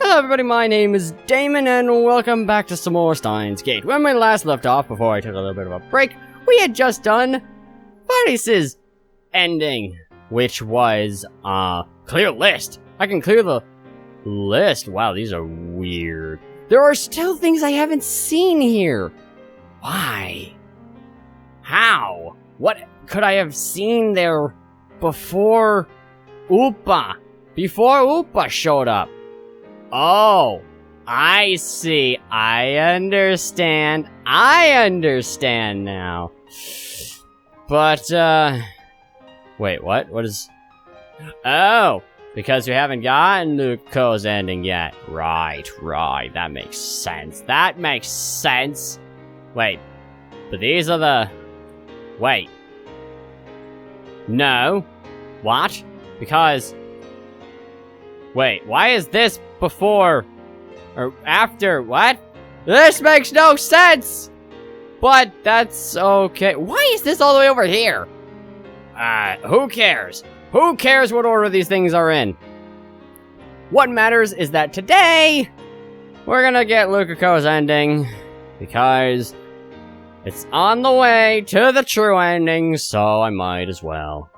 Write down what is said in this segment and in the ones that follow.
Hello everybody, my name is Damon, and welcome back to some more Steins Gate. When we last left off, before I took a little bit of a break, we had just done Faris's ending, which was, clear list. I can clear the list. Wow, these are weird. There are still things I haven't seen here. Why? How? What could I have seen there before Upa? Before Upa showed up? Oh, I see. I understand. I understand now. But, wait, what? What is... Oh, because we haven't gotten Lukako's ending yet. Right. That makes sense. That makes sense. Wait, but these are the... Wait. No. What? Because... Wait, why is this before or after? What? This makes no sense! But that's okay. Why is this all the way over here? Who cares? Who cares what order these things are in? What matters is that today, we're gonna get Lukako's ending, because it's on the way to the true ending, so I might as well.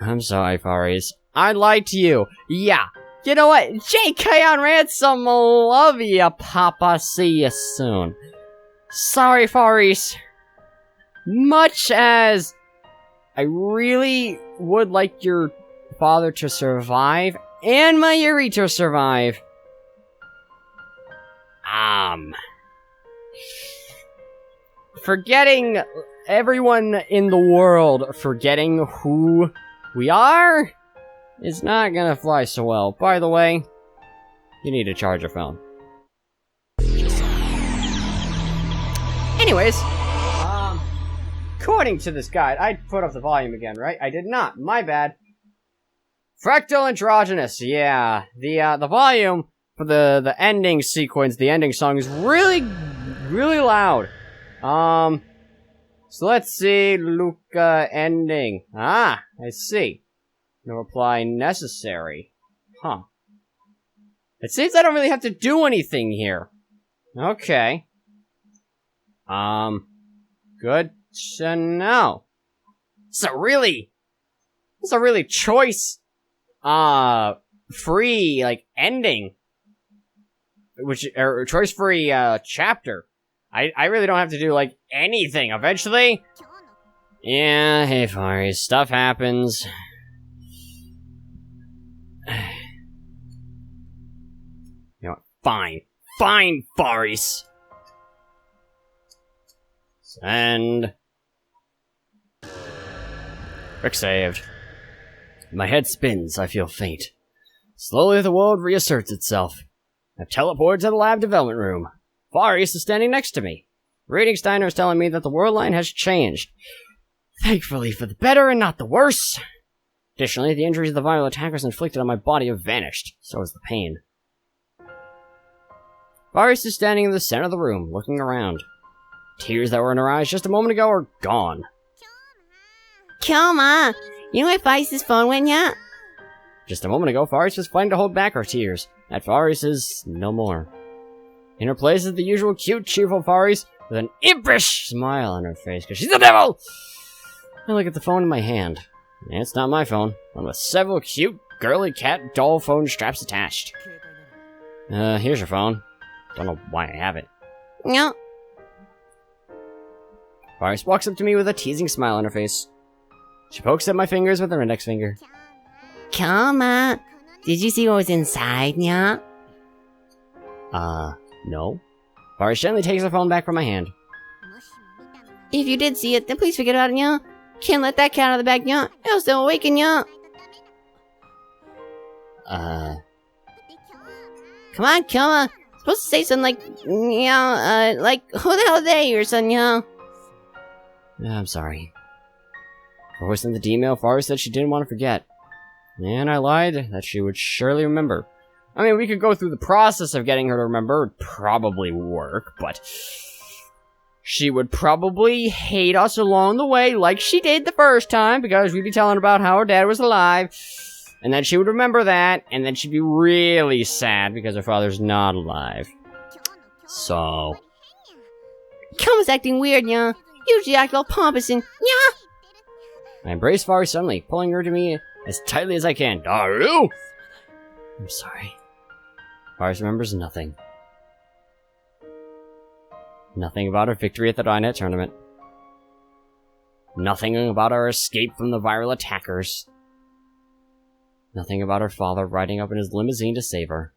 I'm sorry, Faris. I lied to you. Yeah. You know what? JK on ransom. Love ya, Papa. See ya soon. Sorry, Faris. Much as I really would like your father to survive, and my Yuri to survive. Forgetting everyone in the world, forgetting who we are, it's not gonna fly so well. By the way, you need to charge your phone. Anyways, according to this guide, I put up the volume again, right? I did not. My bad. Fractal androgynous. Yeah, the volume for the ending sequence, the ending song, is really loud. So let's see. Luka ending. I see. No reply necessary. Huh. It seems I don't really have to do anything here. Okay. Good to know. It's a really choice, free, like, ending. Or choice-free, chapter. I really don't have to do, like, anything. Eventually... Yeah, hey, Faris, stuff happens. You know what? Fine, Faris. Send. Rick saved. My head spins, I feel faint. Slowly the world reasserts itself. I've teleported to the lab development room. Faris is standing next to me. Reading Steiner is telling me that the world line has changed. Thankfully for the better and not the worse. Additionally, the injuries the viral attackers inflicted on my body have vanished. So has the pain. Faris is standing in the center of the room, looking around. Tears that were in her eyes just a moment ago are gone. Kyoma, you know where Faris' phone went yet? Just a moment ago, Faris was fighting to hold back her tears. That Faris is no more. In her place is the usual cute, cheerful Faris with an impish smile on her face, because she's the devil! I look at the phone in my hand. And it's not my phone. One with several cute, girly cat doll phone straps attached. Here's your phone. Don't know why I have it. No. Faris walks up to me with a teasing smile on her face. She pokes at my fingers with her index finger. Kyoma, did you see what was inside, nya? No. Faris gently takes her phone back from my hand. If you did see it, then please forget about it, nya. Can't let that cat out of the bag, nya. Else they'll awaken, nya. Come on, Kyoma. Supposed to say something like, like, who the hell are they, or something, nya. I'm sorry. For voice in the email, Faris said she didn't want to forget. And I lied that she would surely remember. I mean, we could go through the process of getting her to remember. It would probably work, but... she would probably hate us along the way, like she did the first time, because we'd be telling her about how her dad was alive. and then she would remember that, and then she'd be really sad because her father's not alive. So... Kelma's acting weird, yeah. Usually act all pompous and, yeah. I embrace Fari suddenly, pulling her to me as tightly as I can. Daru! I'm sorry. Fari remembers nothing. Nothing about her victory at the Dynet tournament. Nothing about our escape from the viral attackers. Nothing about her father riding up in his limousine to save her.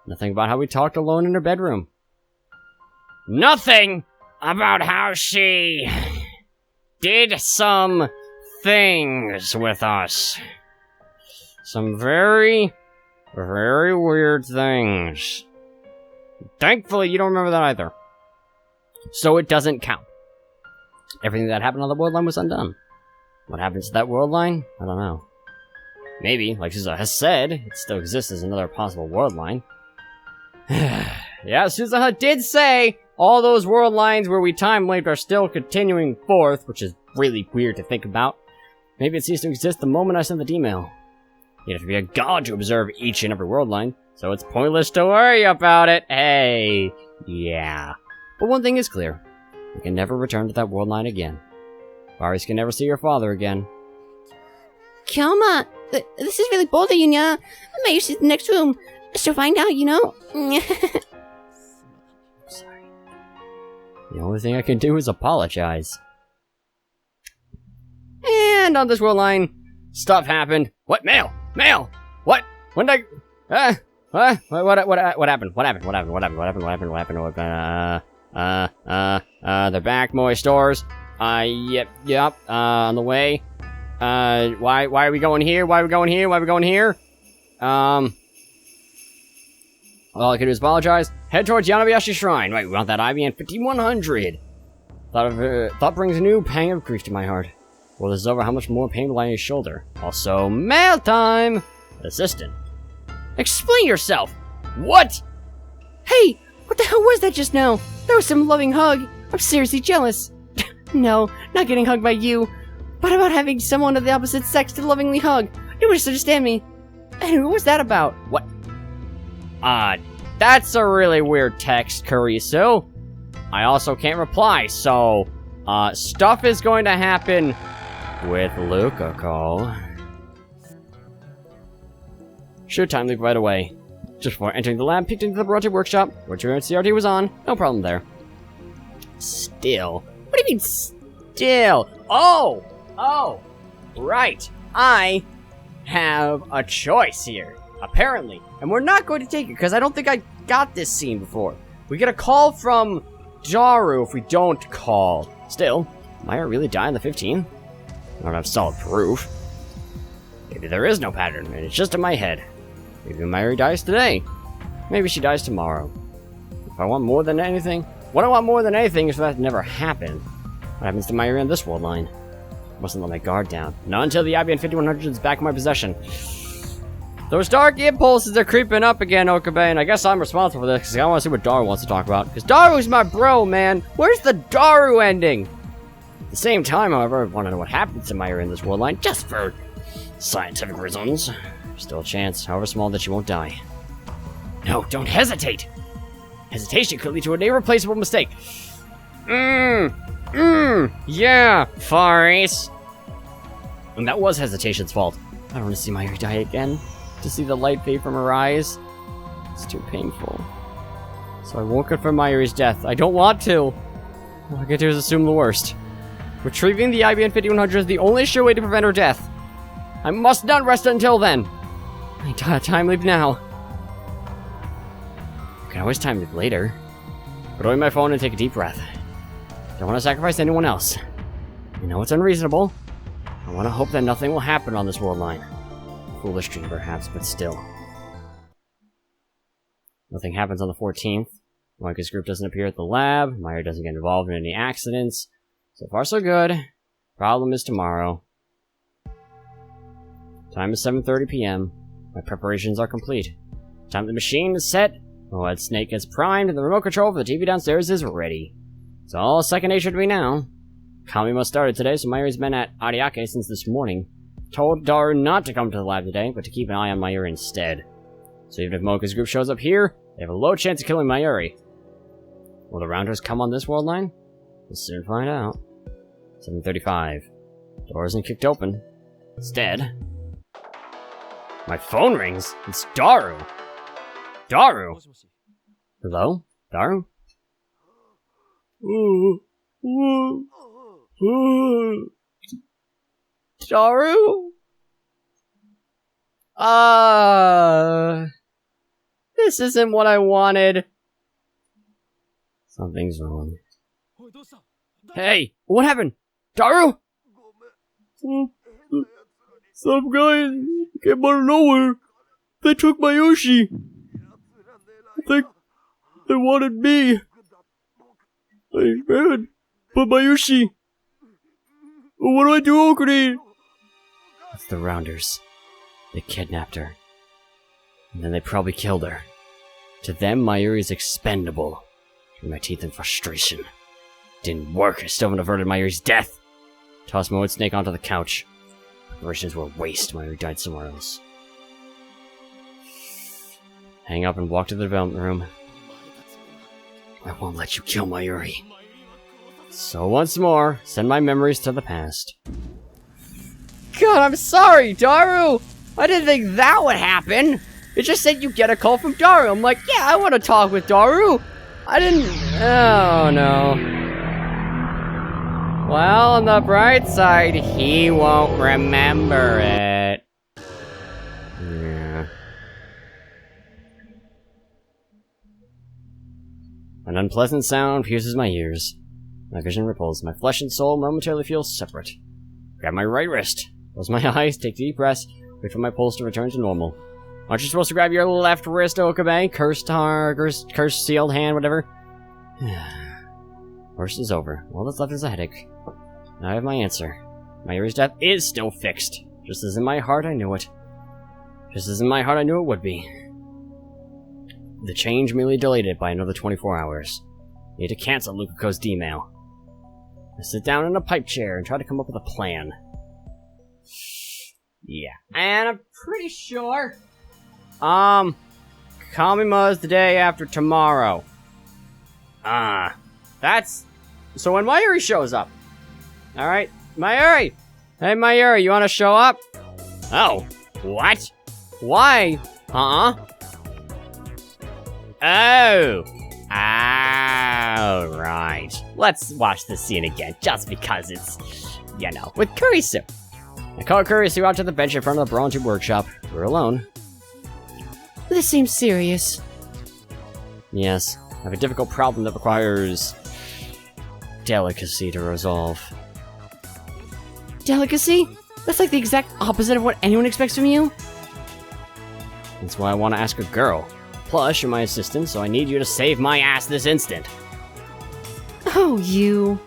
Nothing about how we talked alone in her bedroom. Nothing about how she did some things with us. Some very, very weird things. Thankfully, you don't remember that either. So it doesn't count. Everything that happened on the world line was undone. What happens to that world line? I don't know. Maybe, like Suza has said, it still exists as another possible world line. Yeah, Suzaha did say all those world lines where we time-laped are still continuing forth, which is really weird to think about. Maybe it ceased to exist the moment I sent the email. You'd have to be a god to observe each and every world line, so it's pointless to worry about it. Hey, yeah. But one thing is clear. We can never return to that world line again. Varis can never see her father again. Kelma, this is really bold of you, yeah. I might use the next room. She'll find out, you know? Sorry. The only thing I can do is apologize. And on this world line, stuff happened. What? Mail! Mail! What? When did I... What happened? They're back, Moy stores. Yep, on the way. Why are we going here? All I can do is apologize. Head towards Yanabayashi Shrine. Wait, we want that IBN 5100. Thought brings a new pang of grief to my heart. Well, this is over, how much more pain will I on his shoulder? Also, mail time! Assistant. Explain yourself! What? Hey, what the hell was that just now? That was some loving hug. I'm seriously jealous. No, not getting hugged by you. But about having someone of the opposite sex to lovingly hug. You misunderstand me. Anyway, what was that about? What? That's a really weird text, Kurisu. I also can't reply, so, stuff is going to happen with Lukako. Sure, time leave right away. Just before entering the lab, peeked into the robotic workshop, where CRT was on. No problem there. Still? What do you mean, still? Oh! Right. I have a choice here, apparently. And we're not going to take it, because I don't think I got this scene before. We get a call from Daru if we don't call. Still, might I really die on the 15th? I don't have solid proof. Maybe there is no pattern, and it's just in my head. Maybe Mayuri dies today. Maybe she dies tomorrow. If I want more than anything... What I want more than anything is for that to never happen. What happens to Mayuri on this world line? I mustn't let my guard down. Not until the IBN 5100 is back in my possession. Those dark impulses are creeping up again, Okabe, and I guess I'm responsible for this, because I want to see what Daru wants to talk about. Because Daru's my bro, man! Where's the Daru ending? At the same time, however, I want to know what happens to Mayuri in this world line, just for scientific reasons. There's still a chance, however small, that she won't die. No, don't hesitate! Hesitation could lead to an irreplaceable mistake. Yeah, Faris. And that was hesitation's fault. I don't want to see Mayuri die again. To see the light fade from her eyes. It's too painful. So I won't confirm Mayuri's death. I don't want to. All I can do is assume the worst. Retrieving the IBN 5100 is the only sure way to prevent her death. I must not rest until then. I time leap now. I can always time leap later. Put away my phone and take a deep breath. Don't want to sacrifice anyone else. I know it's unreasonable. I want to hope that nothing will happen on this world line. Foolish dream, perhaps, but still. Nothing happens on the 14th. Moika's group doesn't appear at the lab. Mayuri doesn't get involved in any accidents. So far, so good. Problem is tomorrow. Time is 7:30 p.m. My preparations are complete. Time the machine is set. Moed Snake is primed, and the remote control for the TV downstairs is ready. It's all second nature to me now. Kami must started today, so Mayuri's been at Ariake since this morning. told Daru not to come to the lab today, but to keep an eye on Mayuri instead. So even if Mocha's group shows up here, they have a low chance of killing Mayuri. Will the Rounders come on this world line? We'll soon find out. 7:35. Door isn't kicked open. Instead... My phone rings! It's Daru! Daru! Hello? Daru? Daru? This isn't what I wanted. Something's wrong. Hey, what happened? Daru? Some guys came out of nowhere. They took my Yoshi. I think they wanted me. I ran, but my Yoshi. What do I do, Okuni? It's the Rounders. They kidnapped her. And then they probably killed her. To them, Mayuri's expendable. Through my teeth in frustration. Didn't work. I still haven't averted Mayuri's death. Tossed my wood snake onto the couch. Preparations were a waste. Mayuri died somewhere else. Hang up and walk to the development room. I won't let you kill Mayuri. So once more, send my memories to the past. God, I'm sorry, Daru! I didn't think that would happen! It just said you get a call from Daru. I'm like, yeah, I want to talk with Daru! I didn't... Oh, no. Well, on the bright side, he won't remember it. Yeah. An unpleasant sound pierces my ears. My vision ripples. My flesh and soul momentarily feel separate. Grab my right wrist. Close my eyes, take deep breaths, wait for my pulse to return to normal. Aren't you supposed to grab your left wrist, Okabe? Cursed sealed hand, whatever. Worst is over. All that's left is a headache. Now I have my answer. Mayuri's death is still fixed. Just as in my heart I knew it. Just as in my heart I knew it would be. The change merely delayed it by another 24 hours. I need to cancel Lukako's D-mail. I sit down in a pipe chair and try to come up with a plan. Yeah. And I'm pretty sure... Kamima's the day after tomorrow. That's... So when Mayuri shows up. Alright, Mayuri! Hey Mayuri, you wanna show up? Oh, what? Why? Huh? Oh! Right. Let's watch this scene again, just because it's, you know, with Kurisu. I call Kurisu out to the bench in front of the Bronze workshop. We're alone. This seems serious. Yes, I have a difficult problem that requires... delicacy to resolve. Delicacy? That's like the exact opposite of what anyone expects from you. That's why I want to ask a girl. Plus, you're my assistant, so I need you to save my ass this instant. Oh, you.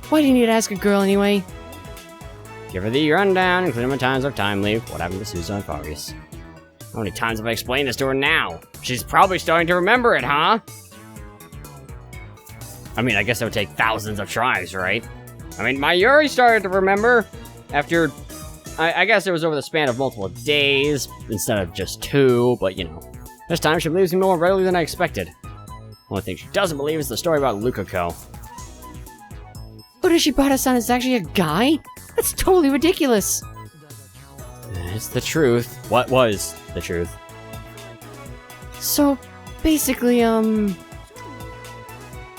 Why do you need to ask a girl anyway? Give her the rundown, including my times of time leave. What happened to Susan and Farius? How many times have I explained this to her now? She's probably starting to remember it, huh? I mean, I guess it would take thousands of tries, right? I mean, Mayuri started to remember after... I guess it was over the span of multiple days, instead of just 2, but you know. This time she believes me more readily than I expected. Only thing she doesn't believe is the story about Lukako. Urashibata-san is actually a guy? That's totally ridiculous! It's the truth. What was the truth? So, basically,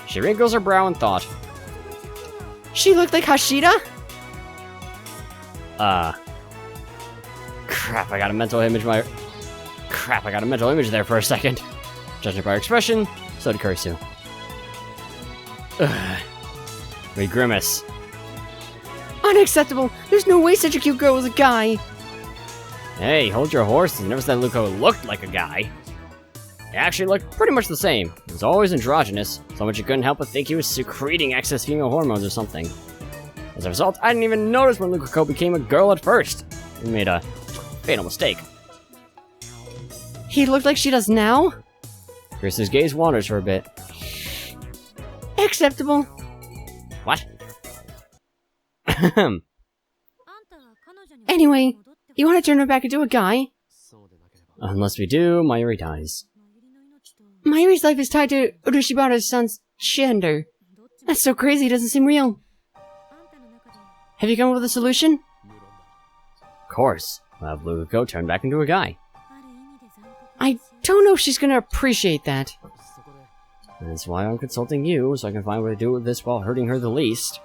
She wrinkles her brow in thought. She looked like Hashida? Crap, I got a mental image there for a second. Judging by her expression, so did Kurisu. We grimace. Unacceptable! There's no way such a cute girl was a guy! Hey, hold your horses. Never said Lukako looked like a guy. He actually looked pretty much the same. He was always androgynous, so much you couldn't help but think he was secreting excess female hormones or something. As a result, I didn't even notice when Lukako became a girl at first. We made a fatal mistake. He looked like she does now? Chris's gaze wanders for a bit. Acceptable. What? Anyway, you want to turn her back into a guy? Unless we do, Mayuri dies. Mayuri's life is tied to Urashibara's son's gender. That's so crazy, it doesn't seem real. Have you come up with a solution? Of course. I'll have Lukako turn back into a guy. I don't know if she's gonna appreciate that. That's why I'm consulting you, so I can find a way to do this while hurting her the least.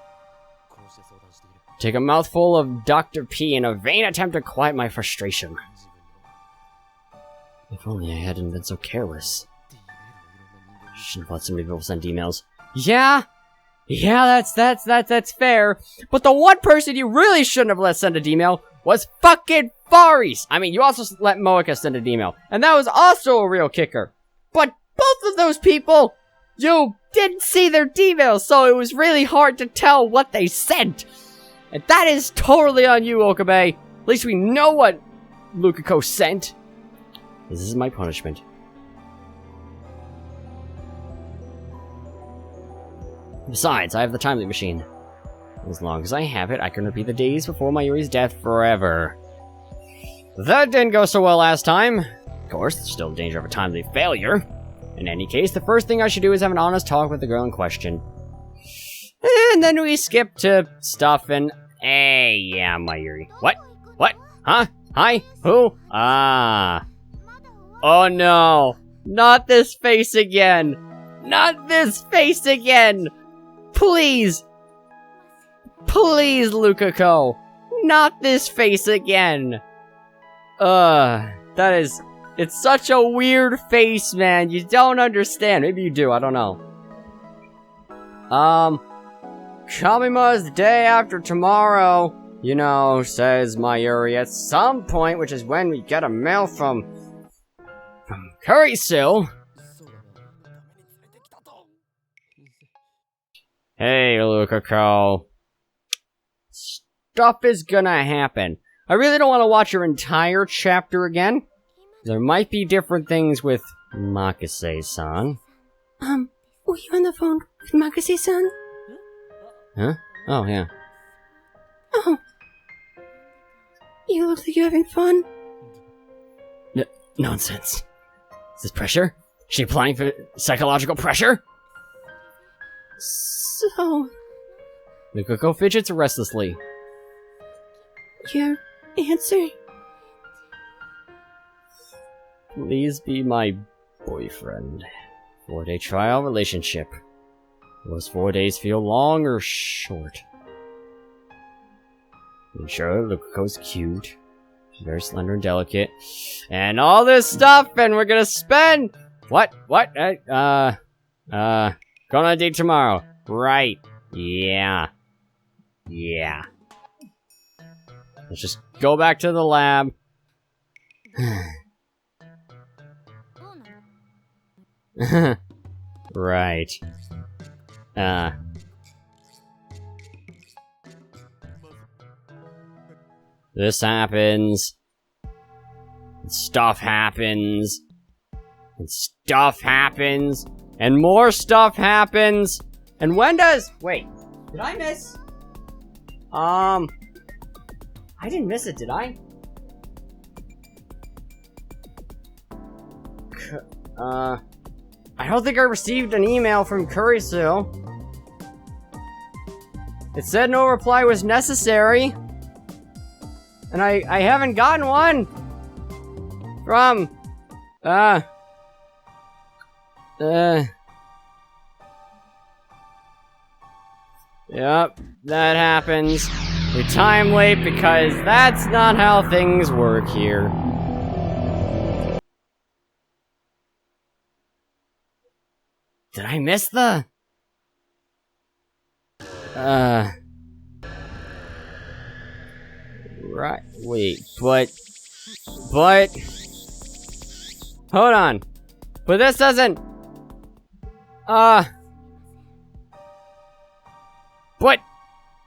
Take a mouthful of Dr. P in a vain attempt to quiet my frustration. If only I hadn't been so careless. Shouldn't have let so many people send emails. Yeah, that's fair. But the one person you really shouldn't have let send an email was fucking Faris. I mean, you also let Moeka send an email, and that was also a real kicker. But both of those people, you didn't see their emails, so it was really hard to tell what they sent. And that is totally on you, Okabe. At least we know what Lukako sent. This is my punishment. Besides, I have the time loop machine. As long as I have it, I can repeat the days before Mayuri's death forever. That didn't go so well last time. Of course, there's still danger of a time loop failure. In any case, the first thing I should do is have an honest talk with the girl in question. And then we skip to stuff and... Hey, yeah, Mayuri. What? What? Huh? Hi? Who? Ah. Oh no. Not this face again. Not this face again. Please. Please, Lukako. Not this face again. That is... It's such a weird face, man. You don't understand. Maybe you do, I don't know. Kamima's the day after tomorrow, you know, says Mayuri at some point, which is when we get a mail from Kurisu. Hey, Lukako. Stuff is gonna happen. I really don't want to watch your entire chapter again. There might be different things with Makase-san. Were you on the phone with Makase-san? Huh? Oh, yeah. Oh. You look like you're having fun. Nonsense. Is this pressure? Is she applying for psychological pressure? So... Lukako fidgets restlessly. Your answer? Please be my boyfriend. 4-day trial relationship. Will those 4 days feel long or short? I'm sure Lukako's cute. She's very slender and delicate. And all this stuff, and we're gonna spend... What? Going on a date tomorrow. Right. Yeah. Yeah. Let's just go back to the lab. Right. This happens. And stuff happens. And stuff happens. And more stuff happens. And when does... Wait. Did I miss? I didn't miss it, did I? I don't think I received an email from Kurisu. It said no reply was necessary. And I haven't gotten one from, Yep, that happens. We time late because that's not how things work here. Did I miss the... Right, wait, but... Hold on. But this doesn't... But...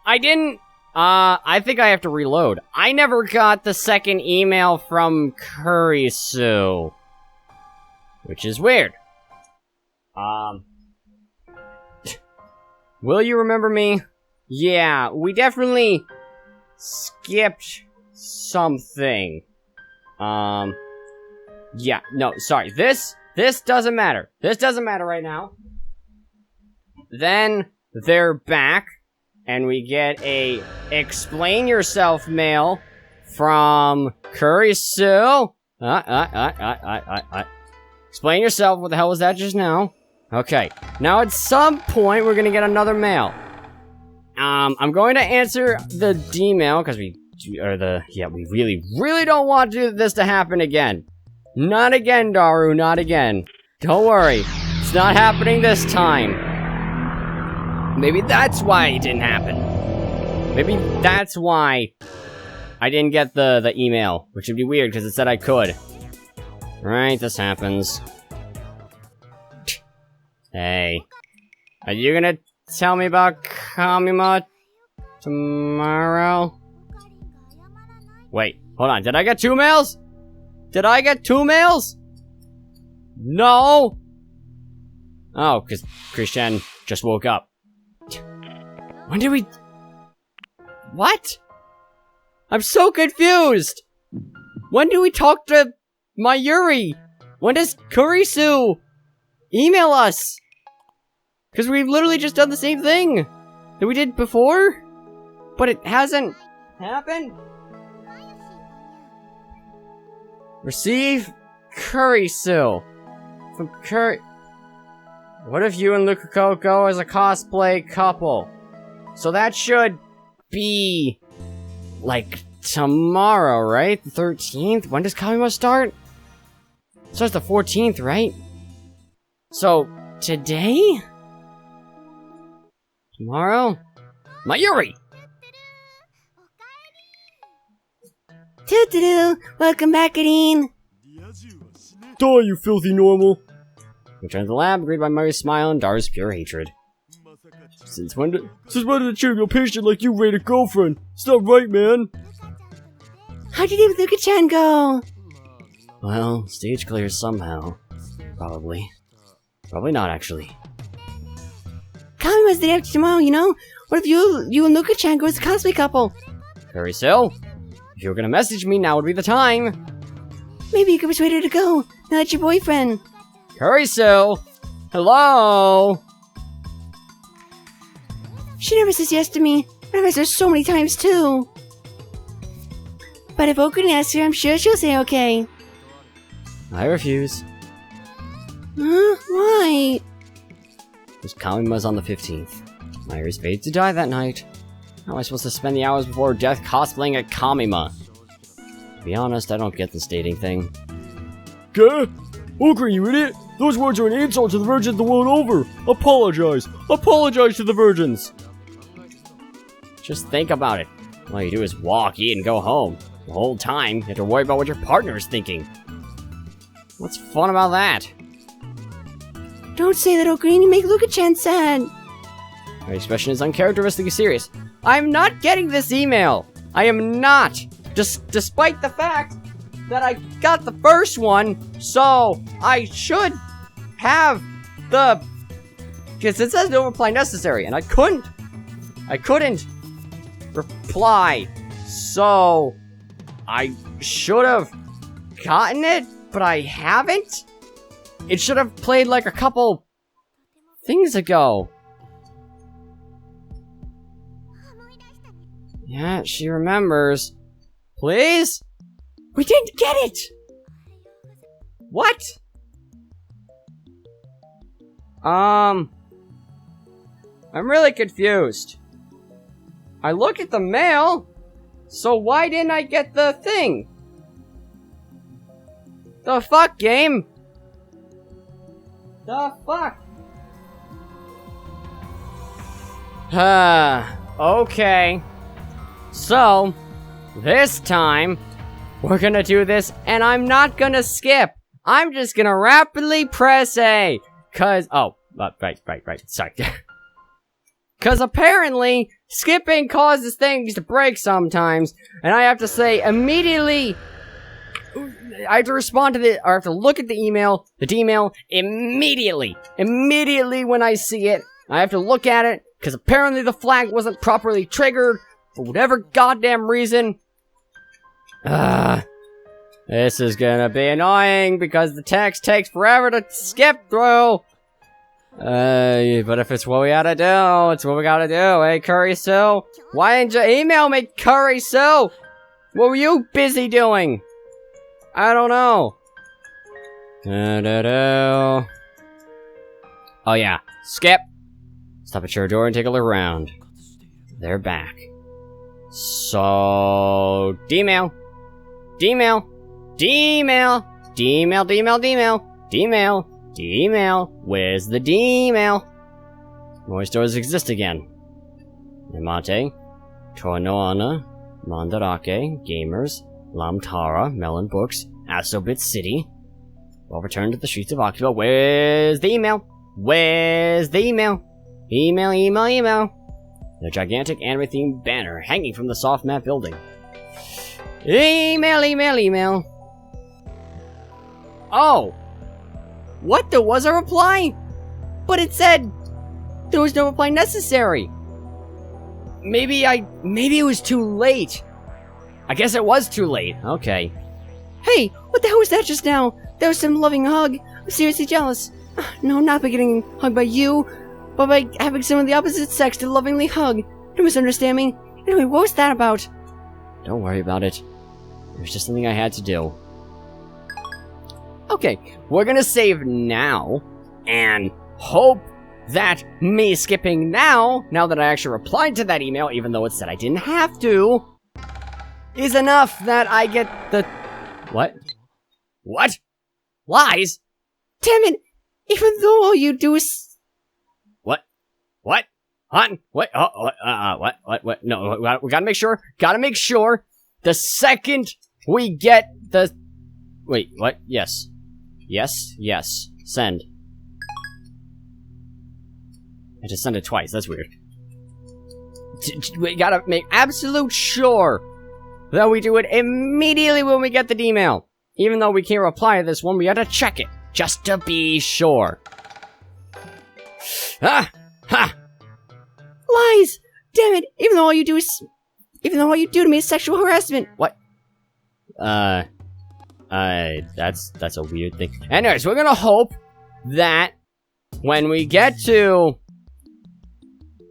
I didn't... I think I have to reload. I never got the second email from Kurisu. Which is weird. Will you remember me? Yeah, we definitely skipped something. Yeah, no, sorry. This doesn't matter. This doesn't matter right now. Then they're back, and we get a explain yourself mail from Curry Sue. Explain yourself. What the hell was that just now? Okay. Now at some point we're gonna get another mail. I'm going to answer the D-mail because we really don't want this to happen again. Not again, Daru, not again. Don't worry. It's not happening this time. Maybe that's why it didn't happen. Maybe that's why I didn't get the email, which would be weird because it said I could. Right, this happens. Hey. Are you gonna tell me about Kamima tomorrow? Wait, hold on. Did I get 2 mails? Did I get 2 mails? No! Oh, because Christian just woke up. When did we... What? I'm so confused! When do we talk to Mayuri? When does Kurisu email us? Because we've literally just done the same thing that we did before, but it hasn't happened. Receive Kurisu from What if you and Lukako go as a cosplay couple? So that should be like tomorrow, right? The 13th? When does Kamima start? It starts the 14th, right? So, today? Tomorrow? Mayuri! Toodaloo! Welcome back, Adine! Die, you filthy normal! Return to the lab, greeted by Mayuri's smile and Daru's pure hatred. Since when did a trivial patient like you rate a girlfriend? It's not right, man! How did Luka-chan go? Well, stage clear somehow. Probably. Probably not, actually. Kamima's the day after tomorrow, you know? What if you and Luka-chan go as a cosplay couple? Very so. If you were gonna message me, now would be the time. Maybe you could persuade her to go. Now that's your boyfriend. Kurisu! Hello! She never says yes to me. I've asked her so many times, too. But if Okun asks her, I'm sure she'll say okay. I refuse. Huh? Why? Because Kamima's on the 15th. Mayuri's fated to die that night. How am I supposed to spend the hours before death cosplaying at Kamima? To be honest, I don't get this dating thing. Gah? Okun, you idiot! Those words are an insult to the virgins the world over! Apologize! Apologize to the virgins! Just think about it. All you do is walk, eat, and go home. The whole time, you have to worry about what your partner is thinking. What's fun about that? Don't say that, Okun. You make Luka-chan sad. Your expression is uncharacteristically serious. I'm not getting this email! I am not! Despite the fact that I got the first one, so I should have the... Because it says no reply necessary, and I couldn't reply, so I should have gotten it, but I haven't? It should have played like a couple things ago. Yeah, she remembers. Please? We didn't get it! What? I'm really confused. I looked at the mail, so why didn't I get the thing? The fuck, game? The fuck? Okay. So, this time, we're gonna do this, and I'm not gonna skip. I'm just gonna rapidly press A. Cause, right, sorry. Cause apparently, skipping causes things to break sometimes, and I have to say immediately, I have to respond to or I have to look at the email, the D-mail, immediately. Immediately when I see it, I have to look at it, cause apparently the flag wasn't properly triggered, for whatever goddamn reason. This is gonna be annoying because the text takes forever to skip through. But if it's what we gotta do, it's what we gotta do. Hey, Curry Sue, why didn't you email me, Curry Sue? What were you busy doing? I don't know. Oh yeah, skip. Stop at your door and take a look around. They're back. So, D-mail. D-mail. D-mail. D-mail, D-mail, D-mail. D-mail. D-mail. Where's the D-mail? More stores exist again. Yamate, Tornoana, Mandarake, Gamers, Lamtara, Melon Books, Asobit City. We'll return to the streets of Akiba. Where's the email? Where's the email? Email, email, email. The gigantic anime-themed banner hanging from the soft map building. Email, email, email. Oh! What? There was a reply? But it said there was no reply necessary. Maybe it was too late. I guess it was too late. Okay. Hey, what the hell was that just now? That was some loving hug. I'm seriously jealous. No, not by getting hugged by you, but by having someone of the opposite sex to lovingly hug. Don't misunderstand me. Anyway, what was that about? Don't worry about it. It was just something I had to do. Okay, we're gonna save now, and hope that me skipping now that I actually replied to that email, even though it said I didn't have to, is enough that I get the... What? What? Lies? Damn it! Even though all you do is... What? What? Huh? What? What? No, we gotta make sure. Gotta make sure. The second we get the... Wait, what? Yes. Yes, yes. Send. I just sent it twice. That's weird. We gotta make absolute sure that we do it immediately when we get the email. Even though we can't reply to this one, we gotta check it. Just to be sure. Ah! Ha! Lies! Damn it! Even though all you do to me is sexual harassment. What? That's a weird thing. Anyways, we're gonna hope that when we get to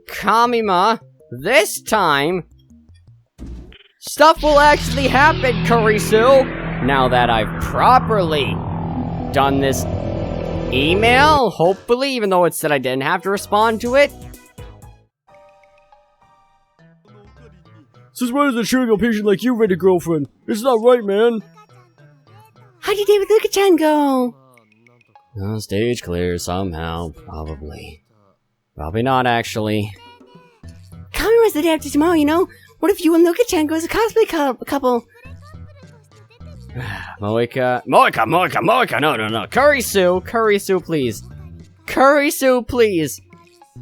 Kamima this time, stuff will actually happen, Kurisu. Now that I've properly done this email, hopefully, even though it said I didn't have to respond to it. Since when is a shooting a patient like you ready, girlfriend? It's not right, man. How'd you date with Lukako go? Stage clear somehow, probably. Probably not, actually. Kamima's the day after tomorrow, you know? What if you and Lukako go as a cosplay couple? Moika, no. Kurisu, please. Kurisu, please.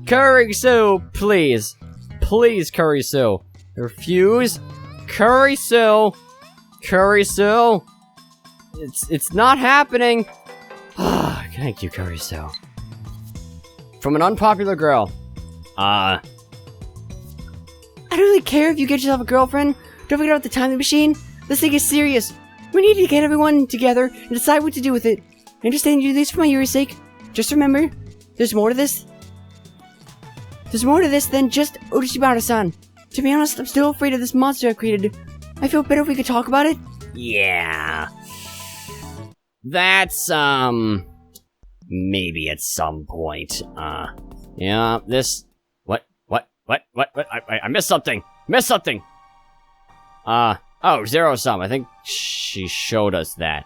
Kurisu, please. Please, Kurisu. Refuse. Kurisu. It's not happening. Thank you, Kurisu. From an unpopular girl. I don't really care if you get yourself a girlfriend. Don't forget about the time machine. This thing is serious. We need to get everyone together and decide what to do with it. I understand you do this for Mayuri's sake. Just remember, there's more to this. There's more to this than just Orochimaru-san. To be honest, I'm still afraid of this monster I created. I feel better if we could talk about it. Yeah. That's, maybe at some point. Yeah, this... What? I missed something! Oh, Zero-sum. I think she showed us that.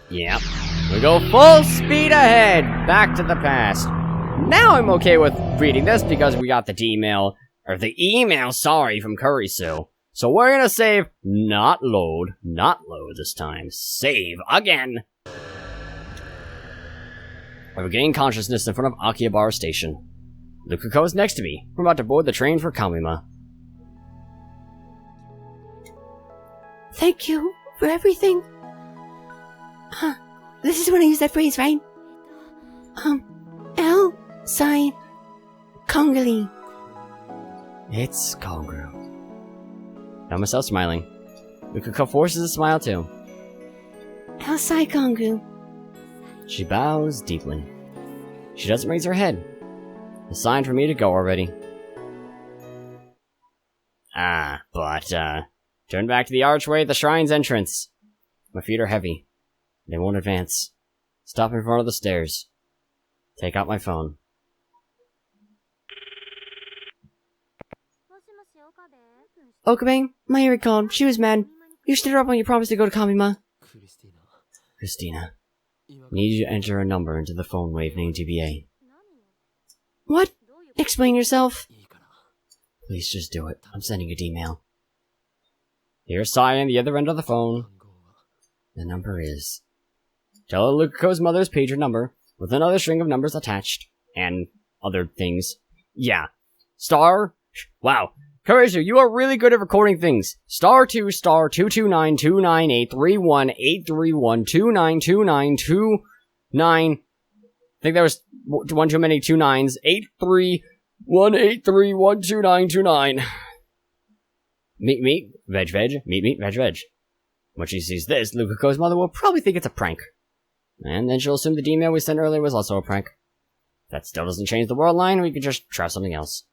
Yep. We go full speed ahead! Back to the past. Now I'm okay with reading this because we got the email, sorry, from Kurisu. So we're gonna save, not load this time. Save again! I regain consciousness in front of Akihabara Station. Lukako is next to me. We're about to board the train for Kamima. Thank you for everything. This is when I use that phrase, right? L. Sign. Congoli. It's congruent. Found myself smiling. Lukako forces a smile too. Outside, Kongu. She bows deeply. She doesn't raise her head. A sign for me to go already. Turn back to the archway at the shrine's entrance. My feet are heavy. They won't advance. Stop in front of the stairs. Take out my phone. Okabe, Mayuri called. She was mad. You stood her up when you promised to go to Kamima. Christina. Need you to enter a number into the phone wave named TBA. What? Explain yourself. Please just do it. I'm sending an email. Here's Sai on the other end of the phone. The number is... Tell Lukako's mother's pager number with another string of numbers attached. And other things. Yeah. Star... Wow. Karasu, you are really good at recording things. *2 *229 298 31 831 292929. I think there was one too many 2 9s. 83183122929. Meat, veg, meat, veg. When she sees this, Lukako's mother will probably think it's a prank. And then she'll assume the email we sent earlier was also a prank. That still doesn't change the world line, we could just try something else.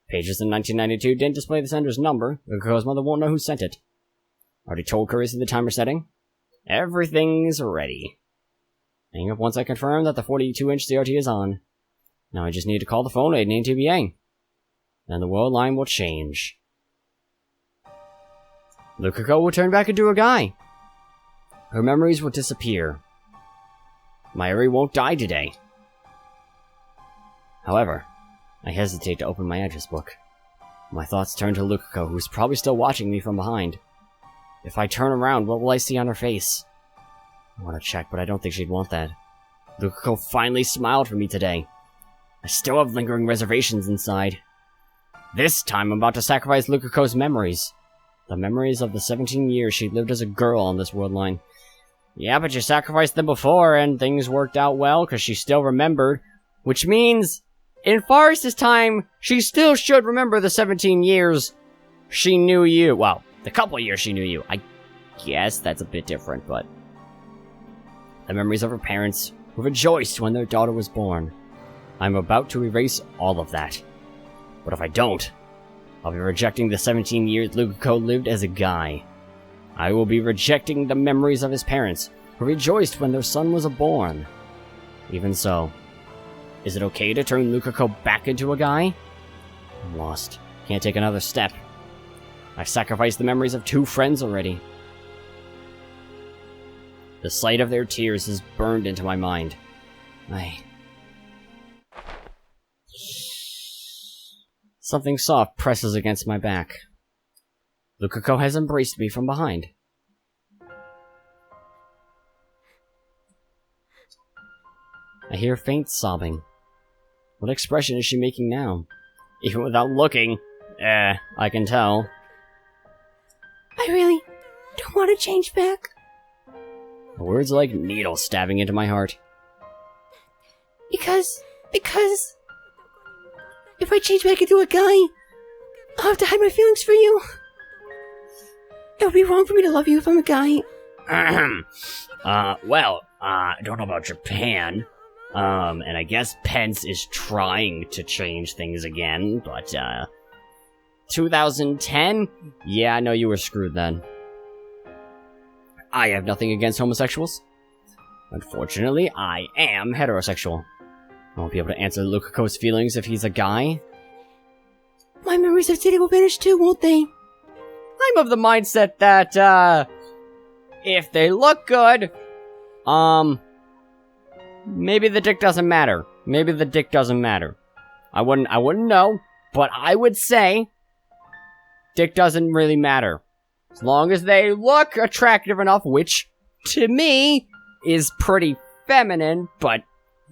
Pages in 1992 didn't display the sender's number, Lukako's mother won't know who sent it. Already told Carissa the timer setting. Everything's ready. Hang up once I confirm that the 42-inch CRT is on. Now I just need to call the phone aid named TBA. Then the world line will change. Lukako will turn back into a guy. Her memories will disappear. Mayuri won't die today. However, I hesitate to open my address book. My thoughts turn to Lukako, who's probably still watching me from behind. If I turn around, what will I see on her face? I want to check, but I don't think she'd want that. Lukako finally smiled for me today. I still have lingering reservations inside. This time I'm about to sacrifice Lukako's memories. The memories of the 17 years she lived as a girl on this world line. Yeah, but you sacrificed them before, and things worked out well, because she still remembered. Which means, in Forrest's time, she still should remember the 17 years she knew you. Well, the couple years she knew you. I guess that's a bit different, but... The memories of her parents, who rejoiced when their daughter was born. I'm about to erase all of that. But if I don't, I'll be rejecting the 17 years Lukako lived as a guy. I will be rejecting the memories of his parents, who rejoiced when their son was born. Even so, is it okay to turn Lukako back into a guy? I'm lost. Can't take another step. I've sacrificed the memories of 2 friends already. The sight of their tears is burned into my mind. Something soft presses against my back. Lukako has embraced me from behind. I hear faint sobbing. What expression is she making now? Even without looking, I can tell. I really don't want to change back. Words like needles stabbing into my heart. Because... If I change back into a guy, I'll have to hide my feelings for you. It would be wrong for me to love you if I'm a guy. I don't know about Japan. And I guess Pence is trying to change things again, but, 2010? Yeah, I know you were screwed then. I have nothing against homosexuals. Unfortunately, I am heterosexual. I won't be able to answer Lukako's feelings if he's a guy. My memories of dating will vanish too, won't they? I'm of the mindset that, if they look good, maybe the dick doesn't matter. Maybe the dick doesn't matter. I wouldn't know, but I would say dick doesn't really matter. As long as they look attractive enough, which, to me, is pretty feminine, but,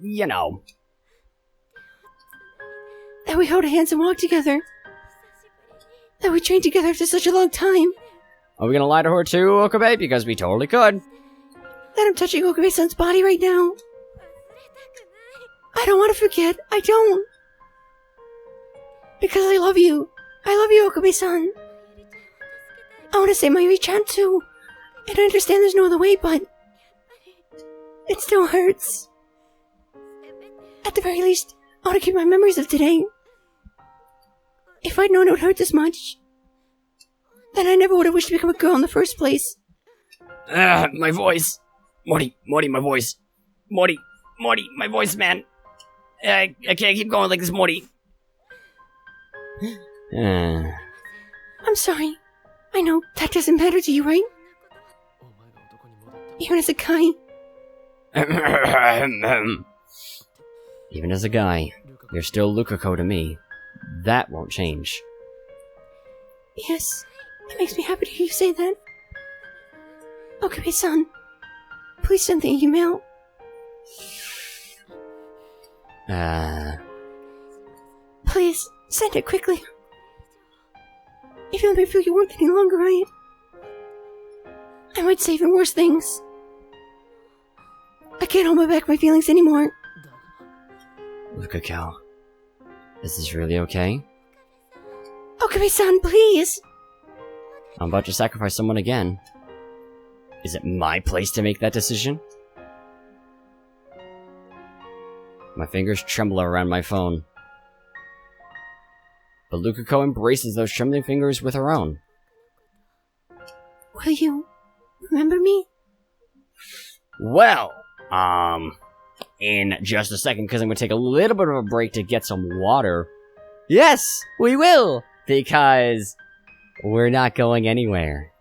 you know. That we hold hands and walk together. That we trained together after such a long time. Are we gonna lie to her too, Okabe? Because we totally could. That I'm touching Okabe-san's body right now. I don't want to forget. I don't. Because I love you. I love you, Okabe-san. I want to say my reach out too. And I understand there's no other way, but it still hurts. At the very least, I want to keep my memories of today. If I'd known it would hurt this much, then I never would have wished to become a girl in the first place. My voice. Morty, my voice. Morty, my voice, man. I can't keep going like this, Morty. I'm sorry. I know that doesn't matter to you, right? Even as a guy. Even as a guy, you're still Lukako to me. That won't change. Yes, it makes me happy to hear you say that. Okay-san, please send the email. Please, send it quickly. If you let me feel your warmth any longer, I might say even worse things. I can't hold back my feelings anymore. Lukako, is this really okay? Okay-san, please. I'm about to sacrifice someone again. Is it my place to make that decision? My fingers tremble around my phone. But Lukako embraces those trembling fingers with her own. Will you remember me? Well, in just a second, because I'm going to take a little bit of a break to get some water. Yes, we will! Because we're not going anywhere.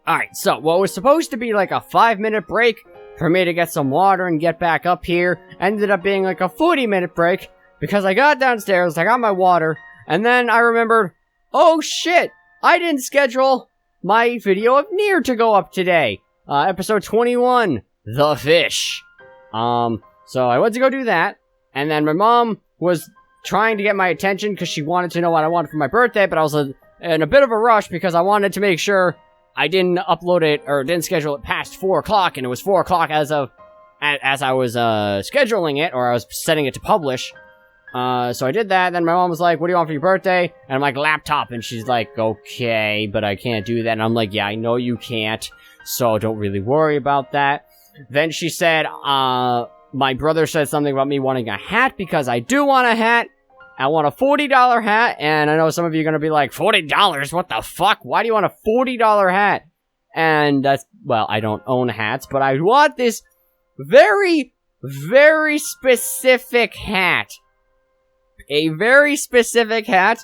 Alright, so what was supposed to be like a 5-minute break for me to get some water and get back up here ended up being like a 40-minute break because I got downstairs, I got my water, and then I remembered, oh shit, I didn't schedule my video of Nier to go up today. Episode 21, The Fish. So I went to go do that, and then my mom was trying to get my attention because she wanted to know what I wanted for my birthday, but I was in a bit of a rush because I wanted to make sure I didn't upload it, or didn't schedule it past 4 o'clock, and it was 4 o'clock as I was, scheduling it, or I was setting it to publish. So I did that, then my mom was like, what do you want for your birthday? And I'm like, laptop, and she's like, okay, but I can't do that, and I'm like, yeah, I know you can't, so don't really worry about that. Then she said, my brother said something about me wanting a hat, because I do want a hat. I want a $40 hat, and I know some of you are going to be like, $40? What the fuck? Why do you want a $40 hat? And that's, well, I don't own hats, but I want this very, very specific hat. A very specific hat,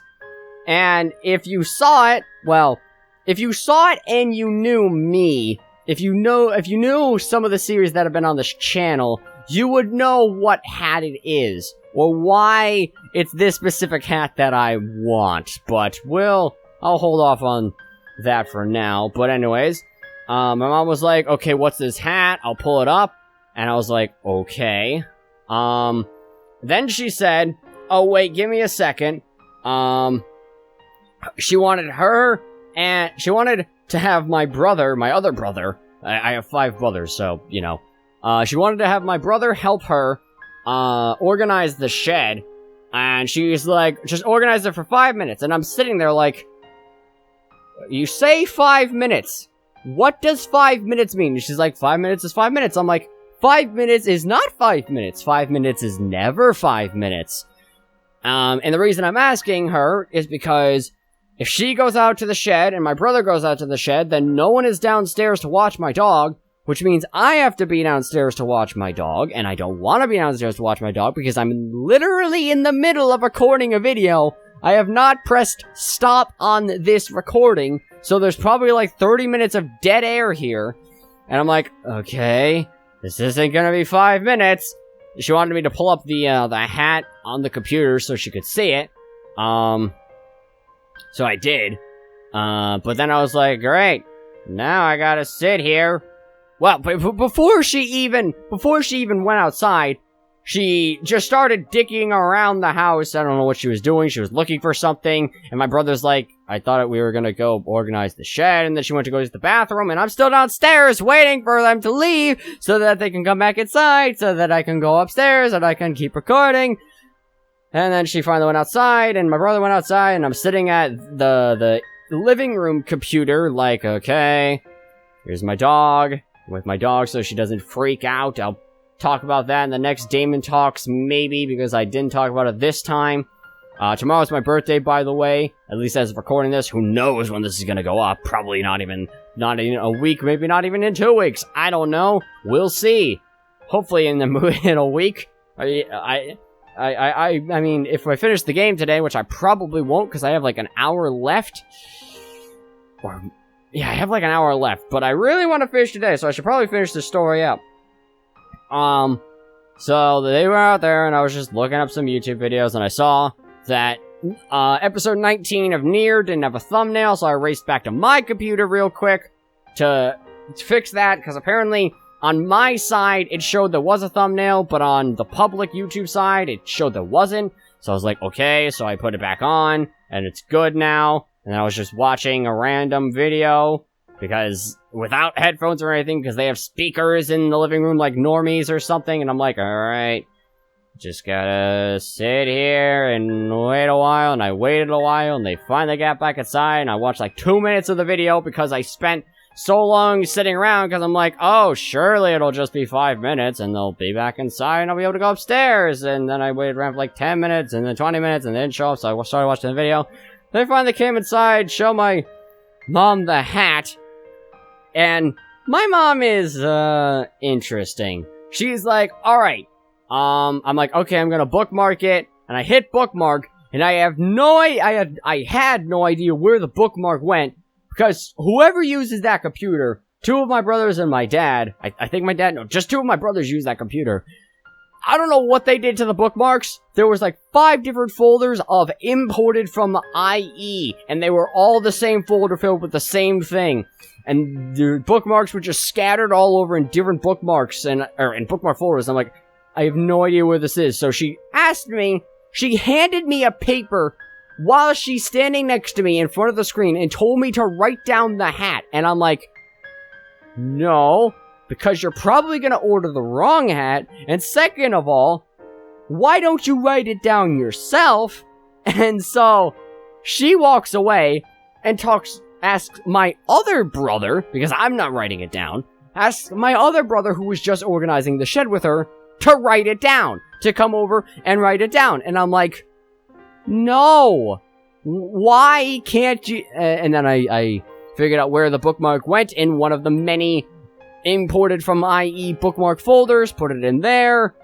and if you saw it, well, if you saw it and you knew me, if you knew some of the series that have been on this channel, you would know what hat it is, or why it's this specific hat that I want, but I'll hold off on that for now. But anyways, my mom was like, okay, what's this hat? I'll pull it up, and I was like, okay. Then she said, oh wait, give me a second. She wanted her, and she wanted to have my brother, my other brother, I have 5 brothers, so, you know, she wanted to have my brother help her, organize the shed, and she's like, just organize it for 5 minutes, and I'm sitting there like, you say 5 minutes, what does 5 minutes mean? And she's like, 5 minutes is 5 minutes, I'm like, 5 minutes is not 5 minutes, 5 minutes is never 5 minutes, and the reason I'm asking her is because if she goes out to the shed and my brother goes out to the shed, then no one is downstairs to watch my dog, which means I have to be downstairs to watch my dog, and I don't want to be downstairs to watch my dog because I'm literally in the middle of recording a video. I have not pressed stop on this recording, so there's probably like 30 minutes of dead air here. And I'm like, okay, this isn't gonna be 5 minutes. She wanted me to pull up the hat on the computer so she could see it. So I did. But then I was like, great, now I gotta sit here. Well, before she even went outside, she just started digging around the house. I don't know what she was doing. She was looking for something, and my brother's like, I thought we were gonna go organize the shed, and then she went to go use the bathroom, and I'm still downstairs waiting for them to leave so that they can come back inside, so that I can go upstairs and I can keep recording. And then she finally went outside, and my brother went outside, and I'm sitting at the living room computer, like, okay, here's my dog, with my dog so she doesn't freak out. I'll talk about that in the next Damon Talks, maybe, because I didn't talk about it this time. Tomorrow's my birthday, by the way, at least as of recording this. Who knows when this is gonna go up? Probably not in a week, maybe not even in 2 weeks. I don't know. We'll see. Hopefully in a week. I mean, if I finish the game today, which I probably won't, because I have like an hour left. Yeah, I have like an hour left, but I really want to finish today, so I should probably finish the story up. So they were out there, and I was just looking up some YouTube videos, and I saw that episode 19 of Nier didn't have a thumbnail, so I raced back to my computer real quick to fix that, because apparently on my side it showed there was a thumbnail, but on the public YouTube side it showed there wasn't. So I was like, okay, so I put it back on, and it's good now. And I was just watching a random video, because without headphones or anything, because they have speakers in the living room like normies or something, and I'm like, alright, just gotta sit here and wait a while, and I waited a while, and they finally got back inside, and I watched like 2 minutes of the video, because I spent so long sitting around, because I'm like, oh, surely it'll just be 5 minutes, and they'll be back inside, and I'll be able to go upstairs, and then I waited around for like 10 minutes, and then 20 minutes, and they didn't show up, so I started watching the video. They finally came inside, show my mom the hat, and my mom is, interesting. She's like, alright, I'm like, okay, I'm gonna bookmark it, and I hit bookmark, and I had no idea where the bookmark went, because whoever uses that computer, 2 of my brothers and my dad, I think my dad, no, just 2 of my brothers use that computer. I don't know what they did to the bookmarks. There was like 5 different folders of imported from IE, and they were all the same folder filled with the same thing. And the bookmarks were just scattered all over in different bookmarks, or in bookmark folders. I'm like, I have no idea where this is. So she handed me a paper while she's standing next to me in front of the screen and told me to write down the hat. And I'm like, no, because you're probably gonna order the wrong hat. And second of all, why don't you write it down yourself? And so she walks away and asks my other brother, because I'm not writing it down, asks my other brother, who was just organizing the shed with her, to write it down, to come over and write it down. And I'm like, no, why can't you? And then I figured out where the bookmark went in one of the many imported from IE bookmark folders, put it in there,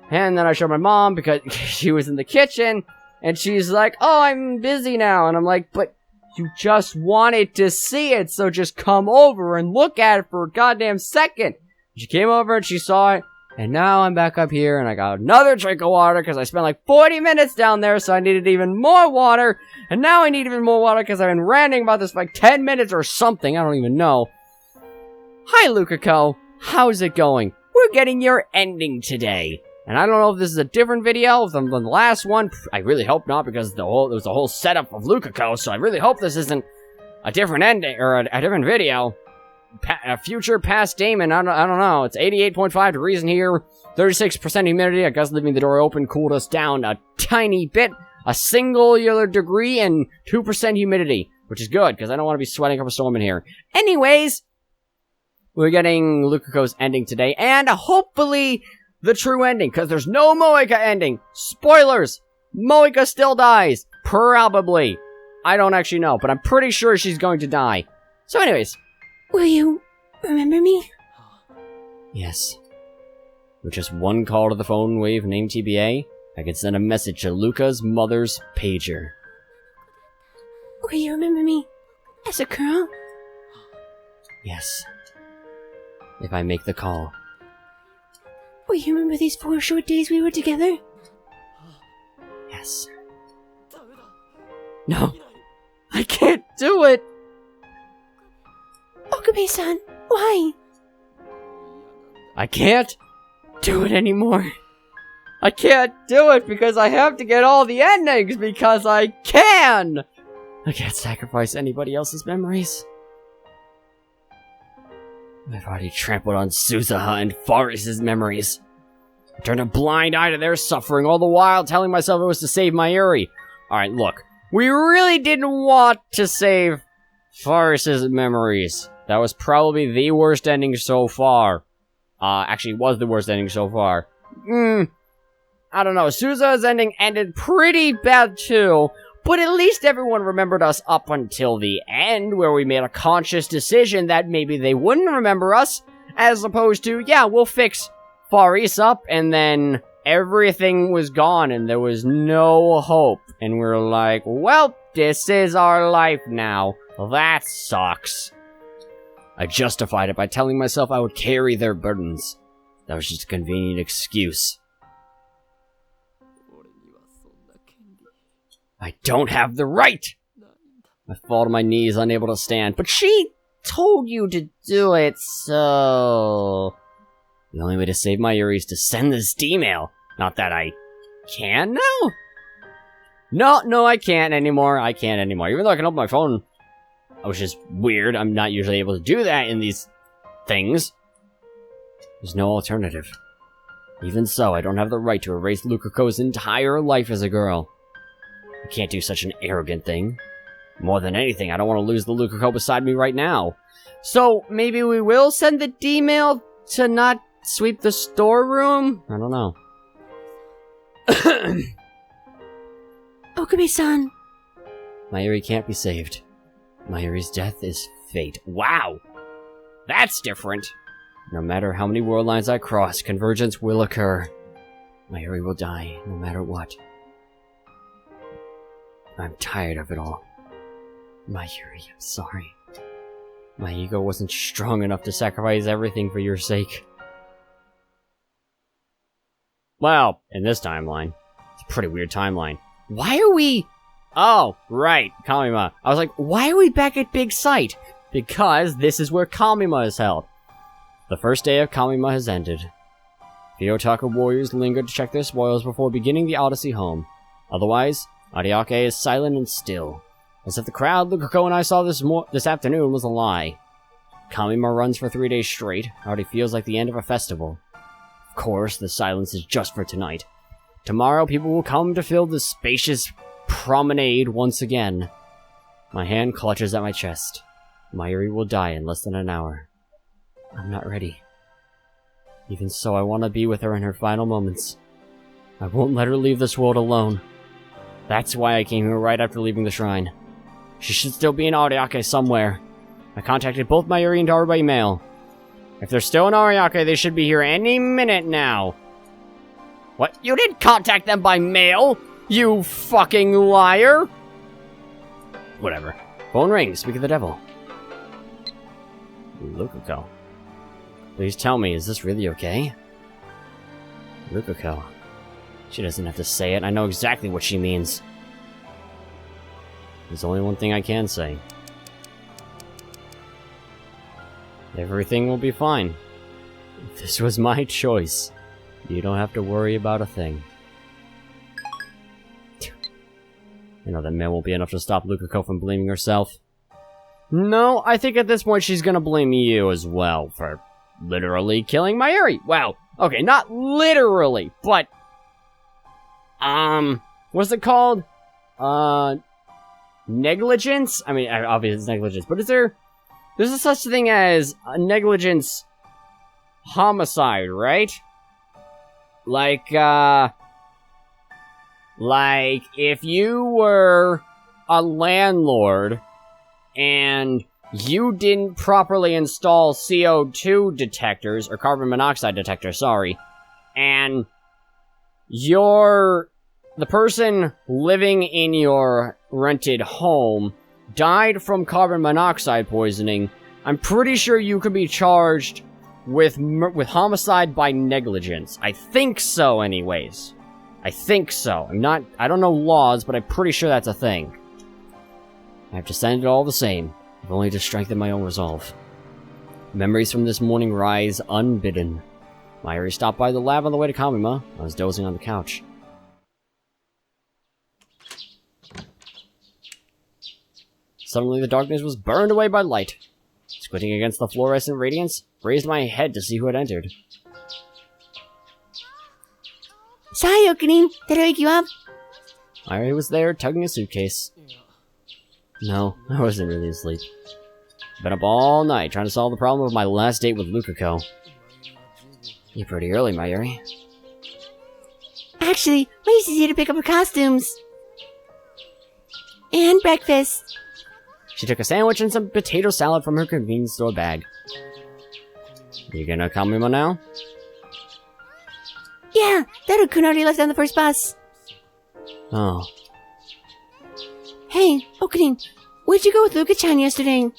and then I showed my mom, because she was in the kitchen, and she's like, oh, I'm busy now. And I'm like, but you just wanted to see it, so just come over and look at it for a goddamn second. She came over and she saw it, and now I'm back up here, and I got another drink of water, because I spent like 40 minutes down there, so I needed even more water, and now I need even more water, because I've been ranting about this for like 10 minutes or something, I don't even know. Hi, Lukako. How's it going? We're getting your ending today. And I don't know if this is a different video than the last one. I really hope not, because there was a whole setup of Lukako, so I really hope this isn't a different ending, or a different video. A future past Damon, I don't know. It's 88.5 degrees in here, 36% humidity. I guess leaving the door open cooled us down a tiny bit. A singular degree and 2% humidity, which is good, because I don't want to be sweating up a storm in here. Anyways, we're getting Lukako's ending today, and hopefully the true ending, because there's no Moika ending. Spoilers! Moika still dies. Probably. I don't actually know, but I'm pretty sure she's going to die. So anyways. Will you remember me? Yes. With just one call to the phone wave named TBA, I can send a message to Luca's mother's pager. Will you remember me as a girl? Yes. If I make the call. Will you remember these 4 short days we were together? Yes. No. I can't do it! Okabe-san, why? I can't do it anymore. I can't do it because I have to get all the endings because I can! I can't sacrifice anybody else's memories. I've already trampled on Suzuha and Forest's memories. I turned a blind eye to their suffering, all the while telling myself it was to save Mayuri. Alright, look. We really didn't want to save Faris's memories. That was probably the worst ending so far. Actually, was the worst ending so far. I don't know. Suza's ending ended pretty bad too, but at least everyone remembered us up until the end, where we made a conscious decision that maybe they wouldn't remember us, as opposed to, yeah, we'll fix Faris up, and then everything was gone, and there was no hope. And we're like, well, this is our life now. That sucks. I justified it by telling myself I would carry their burdens. That was just a convenient excuse. I don't have the right! I fall to my knees, unable to stand. But she told you to do it, so... The only way to save my Yuri is to send this email. Not that I can now? No, I can't anymore. I can't anymore. Even though I can open my phone, which is weird. I'm not usually able to do that in these things. There's no alternative. Even so, I don't have the right to erase Lukako's entire life as a girl. I can't do such an arrogant thing. More than anything, I don't want to lose the Lukako beside me right now. So, maybe we will send the email to not sweep the storeroom? I don't know. Okami-san. Mayuri can't be saved. Mayuri's death is fate. Wow! That's different. No matter how many world lines I cross, convergence will occur. Mayuri will die, no matter what. I'm tired of it all. Mayuri, I'm sorry. My ego wasn't strong enough to sacrifice everything for your sake. Well, in this timeline. It's a pretty weird timeline. Why are we... Oh, right, Kamima. I was like, why are we back at Big Sight? Because this is where Kamima is held. The first day of Kamima has ended. The Otaka warriors lingered to check their spoils before beginning the Odyssey home. Otherwise, Ariake is silent and still. As if the crowd Lukako and I saw this afternoon was a lie. Kamima runs for 3 days straight. Already feels like the end of a festival. Of course, the silence is just for tonight. Tomorrow, people will come to fill the spacious promenade once again. My hand clutches at my chest. Mayuri will die in less than an hour. I'm not ready. Even so, I want to be with her in her final moments. I won't let her leave this world alone. That's why I came here right after leaving the shrine. She should still be in Ariake somewhere. I contacted both Mayuri and Daru by email. If they're still in Ariake, they should be here any minute now. What? You didn't contact them by mail? You fucking liar! Whatever. Phone rings. Speak of the devil. Lukako. Please tell me, is this really okay? Lukako. She doesn't have to say it. I know exactly what she means. There's only one thing I can say. Everything will be fine. This was my choice. You don't have to worry about a thing. You know, that mail won't be enough to stop Lukako from blaming herself. No, I think at this point she's gonna blame you as well for literally killing Mayuri. Wow. Okay, not literally, but... what's it called? Negligence? I mean, obviously it's negligence, but is there's a such thing as a negligence homicide, right? Like if you were a landlord and you didn't properly install CO2 detectors, or carbon monoxide detectors, sorry, and the person living in your rented home died from carbon monoxide poisoning, I'm pretty sure you could be charged with homicide by negligence. I think so, anyways. I think so. I don't know laws, but I'm pretty sure that's a thing. I have to send it all the same, if only to strengthen my own resolve. Memories from this morning rise unbidden. Mayuri stopped by the lab on the way to Kamima. I was dozing on the couch. Suddenly the darkness was burned away by light. Squinting against the fluorescent radiance, raised my head to see who had entered. Sorry, Okanin. Did I wake you up? Mayuri was there, tugging a suitcase. No, I wasn't really asleep. Been up all night trying to solve the problem of my last date with Lukako. You're pretty early, Mayuri. Actually, Macy's here to pick up her costumes. And breakfast. She took a sandwich and some potato salad from her convenience store bag. You gonna Kamima now? Yeah, that Kun already left on the first bus. Oh. Hey, Okarin, where'd you go with Luka-chan yesterday?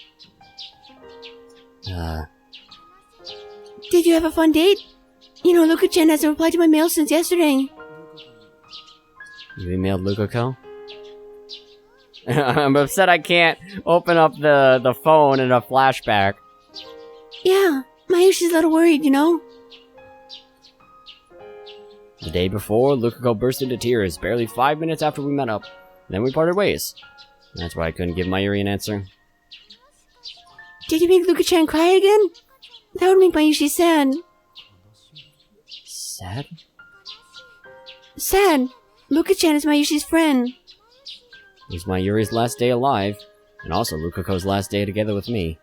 Did you have a fun date? You know, Luka-chan hasn't replied to my mail since yesterday. You emailed Lukako? I'm upset I can't open up the phone in a flashback. Yeah, Mayushi's a little worried, you know? The day before, Lukako burst into tears barely 5 minutes after we met up. Then we parted ways. That's why I couldn't give Mayuri an answer. Did you make Luka-chan cry again? That would make Mayushi sad. Sad? Sad. Luka-chan is Mayushi's friend. It was Mayuri's last day alive, and also Lukako's last day together with me.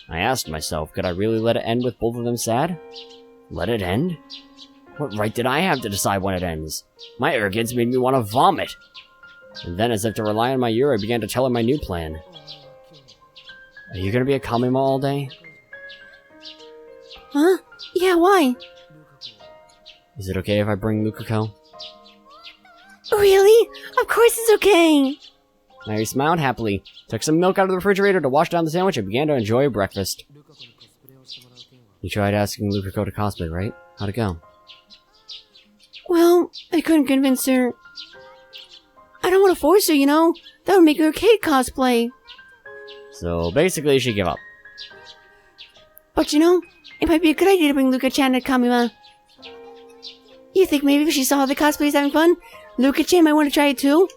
I asked myself, could I really let it end with both of them sad? Let it end? What right did I have to decide when it ends? My arrogance made me want to vomit. And then, as if to rely on Mayuri, I began to tell her my new plan. Are you gonna be a Kamima all day? Huh? Yeah, why? Is it okay if I bring Lukako? Really? Of course it's okay! Mayuri smiled happily, took some milk out of the refrigerator to wash down the sandwich, and began to enjoy her breakfast. You tried asking Lukako to cosplay, right? How'd it go? Well, I couldn't convince her. I don't want to force her, you know? That would make her a Kate cosplay. So basically, she gave up. But you know, it might be a good idea to bring Luka-chan to Kamima. You think maybe if she saw the cosplayers having fun, Luka-chan might want to try it too?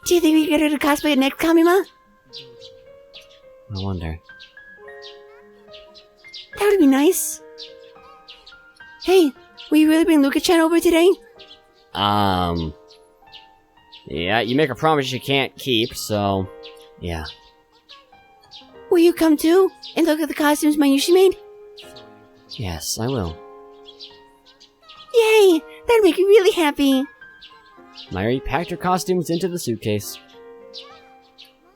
Do you think we could get her to cosplay at next Kamima? I wonder. That would be nice. Hey, will you really bring Luka-chan over today? Yeah, you make a promise you can't keep, so... yeah. Will you come too, and look at the costumes Mayushi made? Yes, I will. Yay! That'd make me really happy. Mayuri packed her costumes into the suitcase.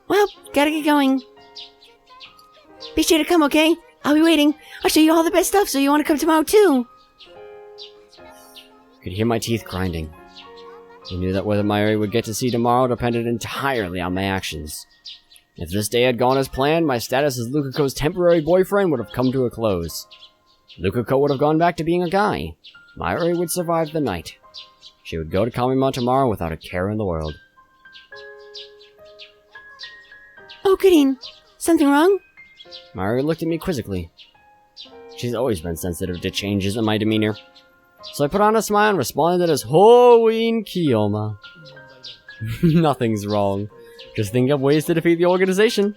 Well, gotta get going. Be sure to come, okay? I'll be waiting. I'll show you all the best stuff, so you want to come tomorrow too. I could hear my teeth grinding. I knew that whether Mayuri would get to see tomorrow depended entirely on my actions. If this day had gone as planned, my status as Lukako's temporary boyfriend would have come to a close. Lukako would have gone back to being a guy. Mayuri would survive the night. She would go to Kamima tomorrow without a care in the world. Oh, Karin. Something wrong? Mayuri looked at me quizzically. She's always been sensitive to changes in my demeanor. So I put on a smile and responded as Hoin Kiyoma. Nothing's wrong. Just think of ways to defeat the organization.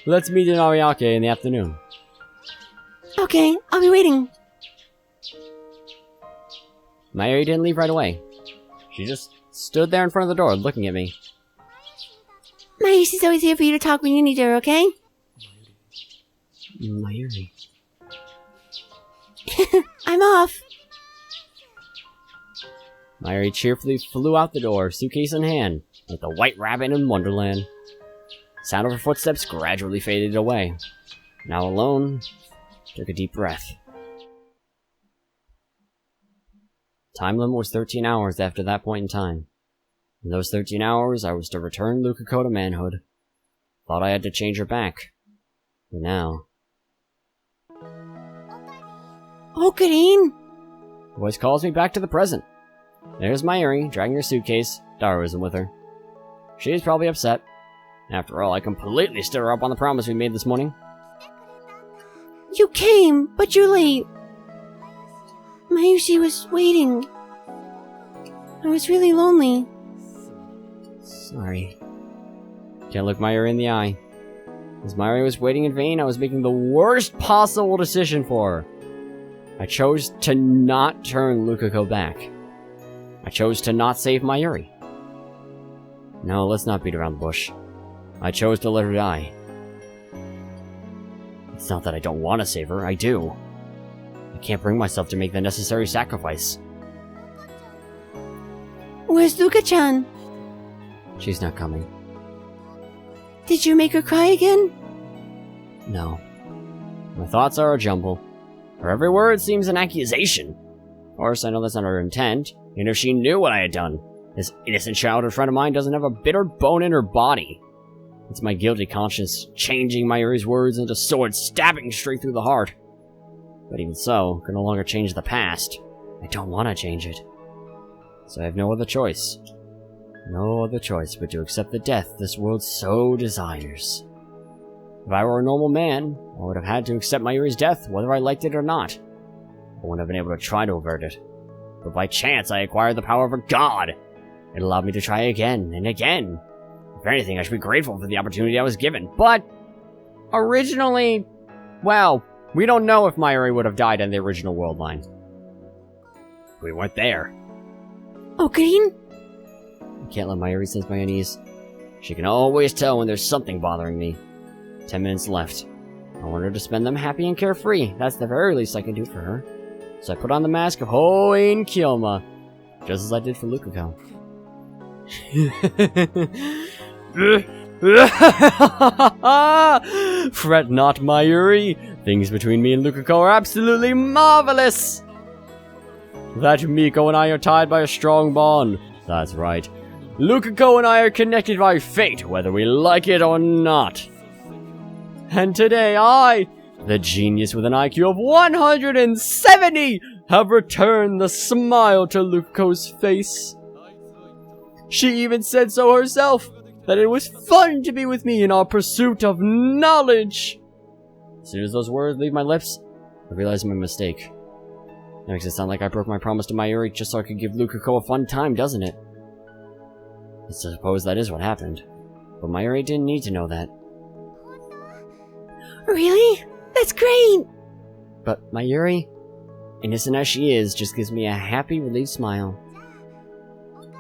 Let's meet in Ariake in the afternoon. Okay, I'll be waiting. Mayuri didn't leave right away. She just stood there in front of the door looking at me. Mayushi's always here for you to talk when you need her, okay? Mayuri. I'm off. Mayuri cheerfully flew out the door, suitcase in hand, like the White Rabbit in Wonderland. The sound of her footsteps gradually faded away. Now alone, took a deep breath. Time limit was 13 hours after that point in time. In those 13 hours, I was to return Lukako to manhood. Thought I had to change her back. But now... Oh, Karin. Voice calls me back to the present. There's Mayuri, dragging her suitcase. Daru isn't with her. She's probably upset. After all, I completely stood her up on the promise we made this morning. You came, but you're late. Mayushi was waiting. I was really lonely. Sorry. Can't look Mayuri in the eye. As Mayuri was waiting in vain, I was making the worst possible decision for her. I chose to not turn Lukako back. I chose to not save Mayuri. No, let's not beat around the bush. I chose to let her die. It's not that I don't want to save her, I do. I can't bring myself to make the necessary sacrifice. Where's Luka-chan? She's not coming. Did you make her cry again? No. My thoughts are a jumble. Her every word seems an accusation. Of course, I know that's not her intent. Even if she knew what I had done. This innocent childhood friend of mine doesn't have a bitter bone in her body. It's my guilty conscience changing Mayuri's words into swords stabbing straight through the heart. But even so, I can no longer change the past. I don't want to change it. So I have no other choice. No other choice but to accept the death this world so desires. If I were a normal man, I would have had to accept Mayuri's death, whether I liked it or not. I wouldn't have been able to try to avert it. But by chance, I acquired the power of a god. It allowed me to try again and again. If anything, I should be grateful for the opportunity I was given. But originally, well, we don't know if Mayuri would have died in the original world line. We weren't there. Oh, Green? I can't let Mayuri sense my unease. She can always tell when there's something bothering me. 10 minutes left. I want her to spend them happy and carefree. That's the very least I can do for her. So I put on the mask of Hoenn Kyoma, just as I did for Lukako. Fret not, Mayuri. Things between me and Lukako are absolutely marvelous. That Miko and I are tied by a strong bond. That's right. Lukako and I are connected by fate, whether we like it or not. And today I, the genius with an IQ of 170, have returned the smile to Lukako's face. She even said so herself, that it was fun to be with me in our pursuit of knowledge. As soon as those words leave my lips, I realize my mistake. That makes it sound like I broke my promise to Mayuri just so I could give Lukako a fun time, doesn't it? I suppose that is what happened. But Mayuri didn't need to know that. Really? That's great! But Mayuri, innocent as she is, just gives me a happy, relieved smile.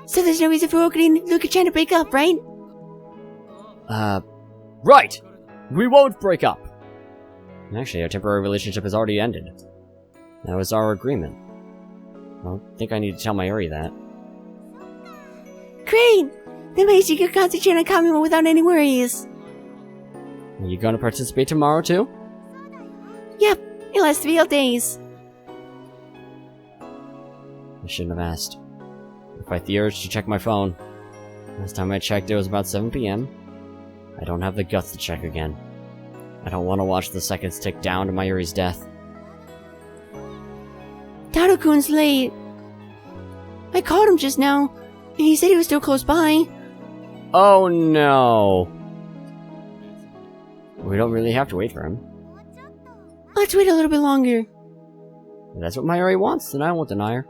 So there's no reason for Okarine and Luka-chan to break up, right? Right! We won't break up! Actually, our temporary relationship has already ended. That was our agreement. I don't think I need to tell Mayuri that. Great! That means you can concentrate on Kamima without any worries. Are you gonna participate tomorrow, too? Yep, it lasts 3 whole days. I shouldn't have asked. I fight the urge to check my phone. Last time I checked, it was about 7 p.m. I don't have the guts to check again. I don't want to watch the seconds tick down to Mayuri's death. Taro-kun's late. I called him just now, and he said he was still close by. Oh no! We don't really have to wait for him. Let's wait a little bit longer. If that's what Mayuri wants, then I won't deny her.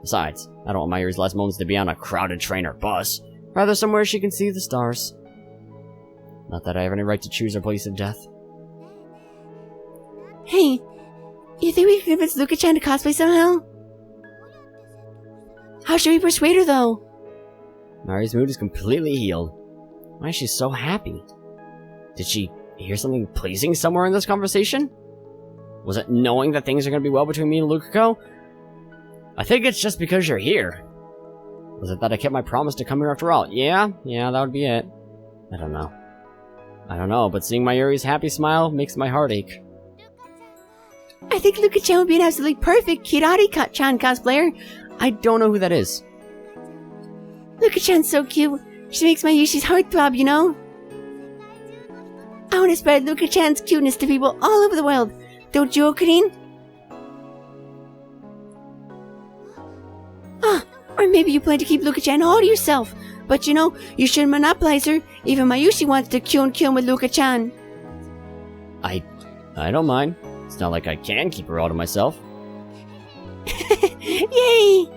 Besides, I don't want Mayuri's last moments to be on a crowded train or bus. Rather somewhere she can see the stars. Not that I have any right to choose her place of death. Hey, you think we can convince Luka-chan to cosplay somehow? How should we persuade her, though? Mayuri's mood is completely healed. Why is she so happy? Did she hear something pleasing somewhere in this conversation? Was it knowing that things are going to be well between me and Lukako? I think it's just because you're here. Was it that I kept my promise to come here after all? Yeah, that would be it. I don't know, but seeing Mayuri's happy smile makes my heart ache. I think Luka-chan would be an absolutely perfect Kirari-chan cosplayer. I don't know who that is. Luka-chan's so cute. She makes my Yushi's heart throb, you know? I want to spread Luka-chan's cuteness to people all over the world. Don't you, Okarine? Or maybe you plan to keep Luka-chan all to yourself. But you know, you shouldn't monopolize her. Even Mayushi wants to kyun with Luka-chan. I don't mind. It's not like I can keep her all to myself. Yay!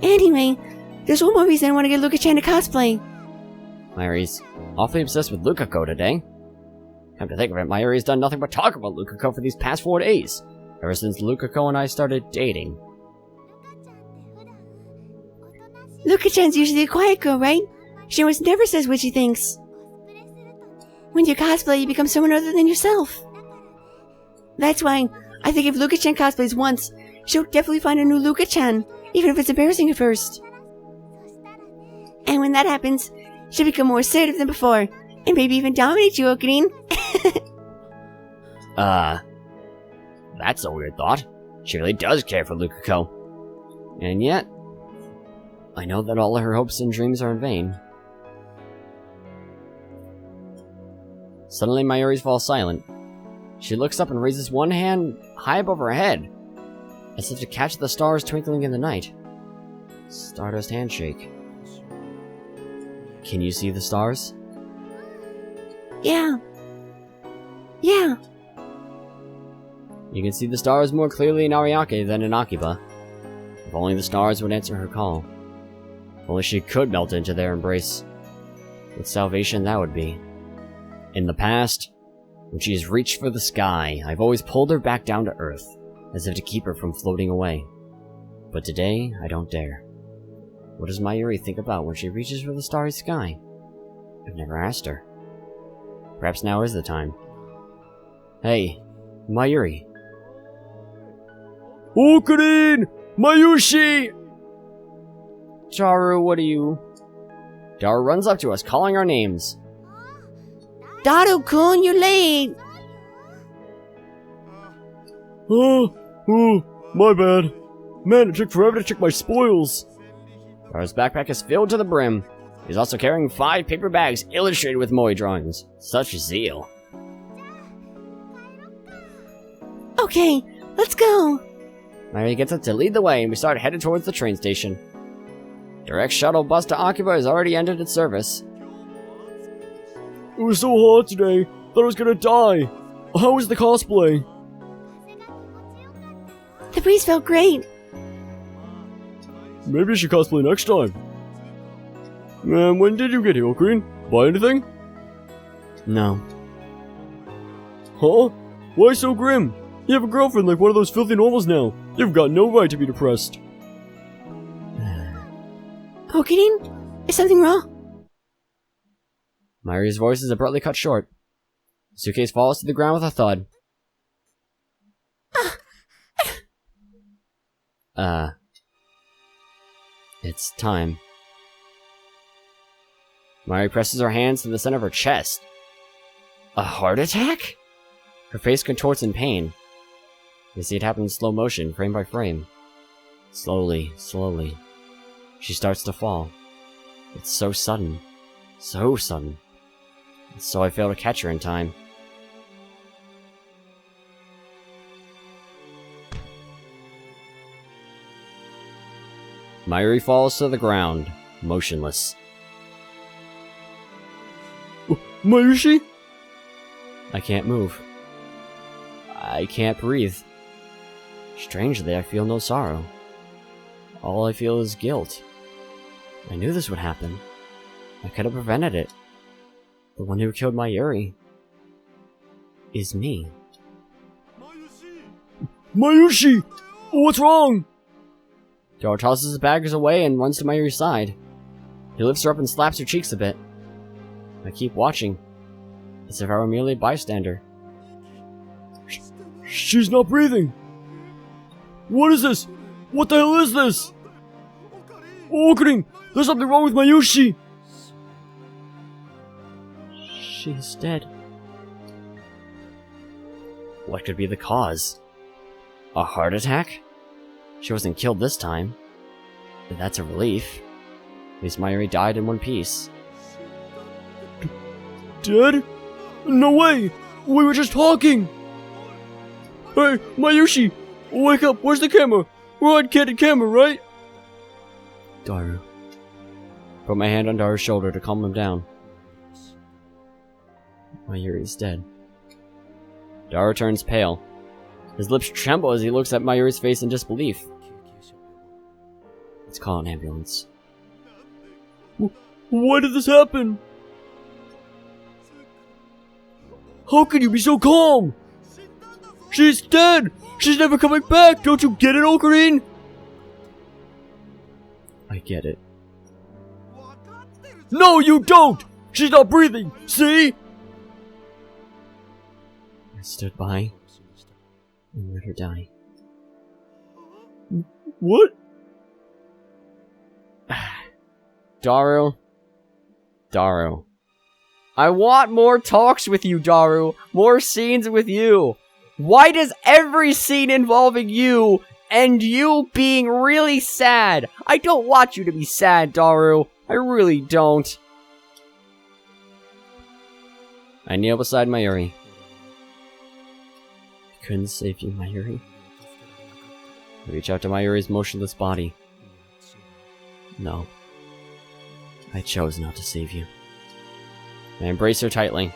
Anyway, there's one more reason I want to get Luka-chan to cosplay. Mayuri's awfully obsessed with Lukako today. Come to think of it, Mayuri's done nothing but talk about Lukako for these past 4 days. Ever since Lukako and I started dating. Luka-chan's usually a quiet girl, right? She almost never says what she thinks. When you cosplay, you become someone other than yourself. That's why I think if Luka-chan cosplays once, she'll definitely find a new Luka-chan, even if it's embarrassing at first. And when that happens, she'll become more assertive than before, and maybe even dominate you, Ocarine. That's a weird thought. She really does care for Lukako. And yet, I know that all of her hopes and dreams are in vain. Suddenly, Mayuri falls silent. She looks up and raises one hand high above her head, as if to catch the stars twinkling in the night. Stardust handshake. Can you see the stars? Yeah. Yeah. You can see the stars more clearly in Ariake than in Akiba. If only the stars would answer her call. If only she could melt into their embrace. What salvation that would be. In the past, when she has reached for the sky, I've always pulled her back down to earth, as if to keep her from floating away. But today, I don't dare. What does Mayuri think about when she reaches for the starry sky? I've never asked her. Perhaps now is the time. Hey, Mayuri. Ocarine! Mayushi! Daru, what are you... Daru runs up to us, calling our names. Daru-kun, you're late! Oh, my bad. Man, it took forever to check my spoils. Daru's backpack is filled to the brim. He's also carrying 5 paper bags illustrated with moe drawings. Such zeal. Okay, let's go! Mayuri gets up to lead the way, and we start headed towards the train station. Direct shuttle bus to Akiba has already ended its service. It was so hot today, thought I was gonna die. How was the cosplay? The breeze felt great. Maybe I should cosplay next time. And when did you get here, Ocarine? Buy anything? No. Huh? Why so grim? You have a girlfriend like one of those filthy normals now. You've got no right to be depressed. Ocarine? Is something wrong? Mayuri's voice is abruptly cut short. The suitcase falls to the ground with a thud. It's time. Mayuri presses her hands to the center of her chest. A heart attack? Her face contorts in pain. You see it happen in slow motion, frame by frame. Slowly, slowly. She starts to fall. It's so sudden. So sudden. And so I fail to catch her in time. Mayuri falls to the ground, motionless. Mayushi? I can't move. I can't breathe. Strangely, I feel no sorrow. All I feel is guilt. I knew this would happen. I could have prevented it. The one who killed Mayuri is me. Mayushi! What's wrong? Daru tosses his baggage away and runs to Mayuri's side. He lifts her up and slaps her cheeks a bit. I keep watching, as if I were merely a bystander. She's not breathing. What is this? What the hell is this? Ocarine, there's something wrong with Mayushi. She's dead. What could be the cause? A heart attack? She wasn't killed this time. But that's a relief. At least Mayuri died in one piece. Dead? No way! We were just talking! Hey, Mayushi! Wake up, where's the camera? We're on candid camera, right? Daru. Put my hand on Daru's shoulder to calm him down. Mayuri's dead. Daru turns pale. His lips tremble as he looks at Mayuri's face in disbelief. Let's call an ambulance. Why did this happen? How can you be so calm? She's dead! She's never coming back! Don't you get it, Ocarine? I get it. No, you don't! She's not breathing, see? I stood by and let her die. What? Daru. Daru. I want more talks with you, Daru. More scenes with you. Why does every scene involving you and you being really sad? I don't want you to be sad, Daru. I really don't. I kneel beside Mayuri. I couldn't save you, Mayuri. I reach out to Mayuri's motionless body. No. I chose not to save you. I embrace her tightly.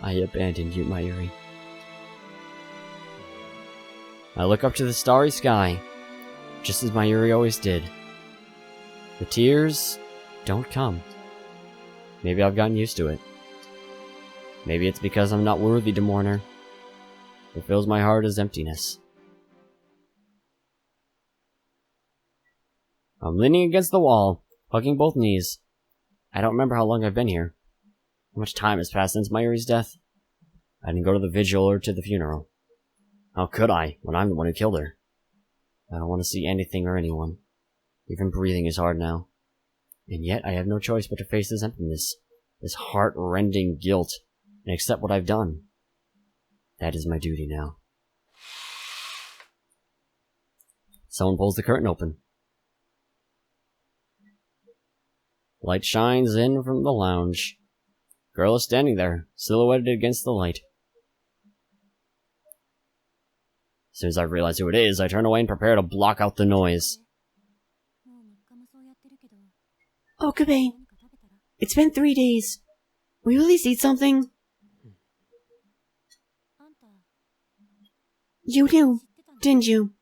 I abandoned you, Mayuri. I look up to the starry sky, just as Mayuri always did. The tears don't come. Maybe I've gotten used to it. Maybe it's because I'm not worthy to mourn her. What fills my heart is emptiness. I'm leaning against the wall, hugging both knees. I don't remember how long I've been here. How much time has passed since Mayuri's death? I didn't go to the vigil or to the funeral. How could I, when I'm the one who killed her? I don't want to see anything or anyone. Even breathing is hard now. And yet I have no choice but to face this emptiness, this heart-rending guilt, and accept what I've done. That is my duty now. Someone pulls the curtain open. Light shines in from the lounge. Girl is standing there, silhouetted against the light. As soon as I realize who it is, I turn away and prepare to block out the noise. Okabe, it's been 3 days. Will you at least eat something? You knew, didn't you?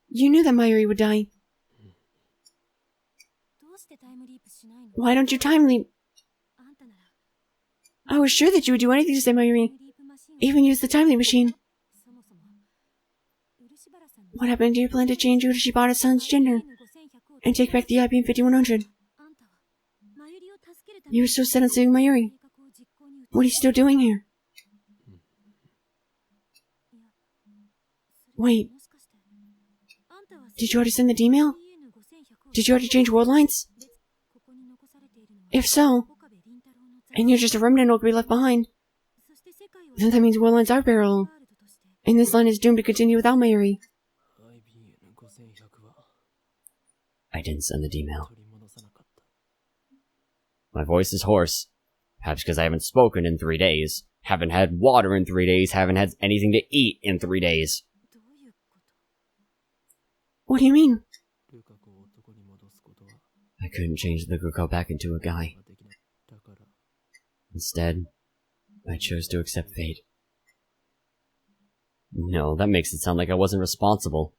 You knew that Mayuri would die. Why don't you time leap? I was sure that you would do anything to save Mayuri. Even use the time leap machine. What happened to your plan to change Urashibata's son's gender? And take back the IBM 5100? You were so set on saving Mayuri. What are you still doing here? Wait. Did you already send the email? Did you already change world lines? If so, and you're just a remnant who will be left behind, then that means world lines are parallel, and this line is doomed to continue without Mayuri. I didn't send the email. My voice is hoarse, perhaps because I haven't spoken in 3 days, haven't had water in 3 days, haven't had anything to eat in 3 days. What do you mean? I couldn't change the Lukako back into a guy. Instead, I chose to accept fate. No, that makes it sound like I wasn't responsible.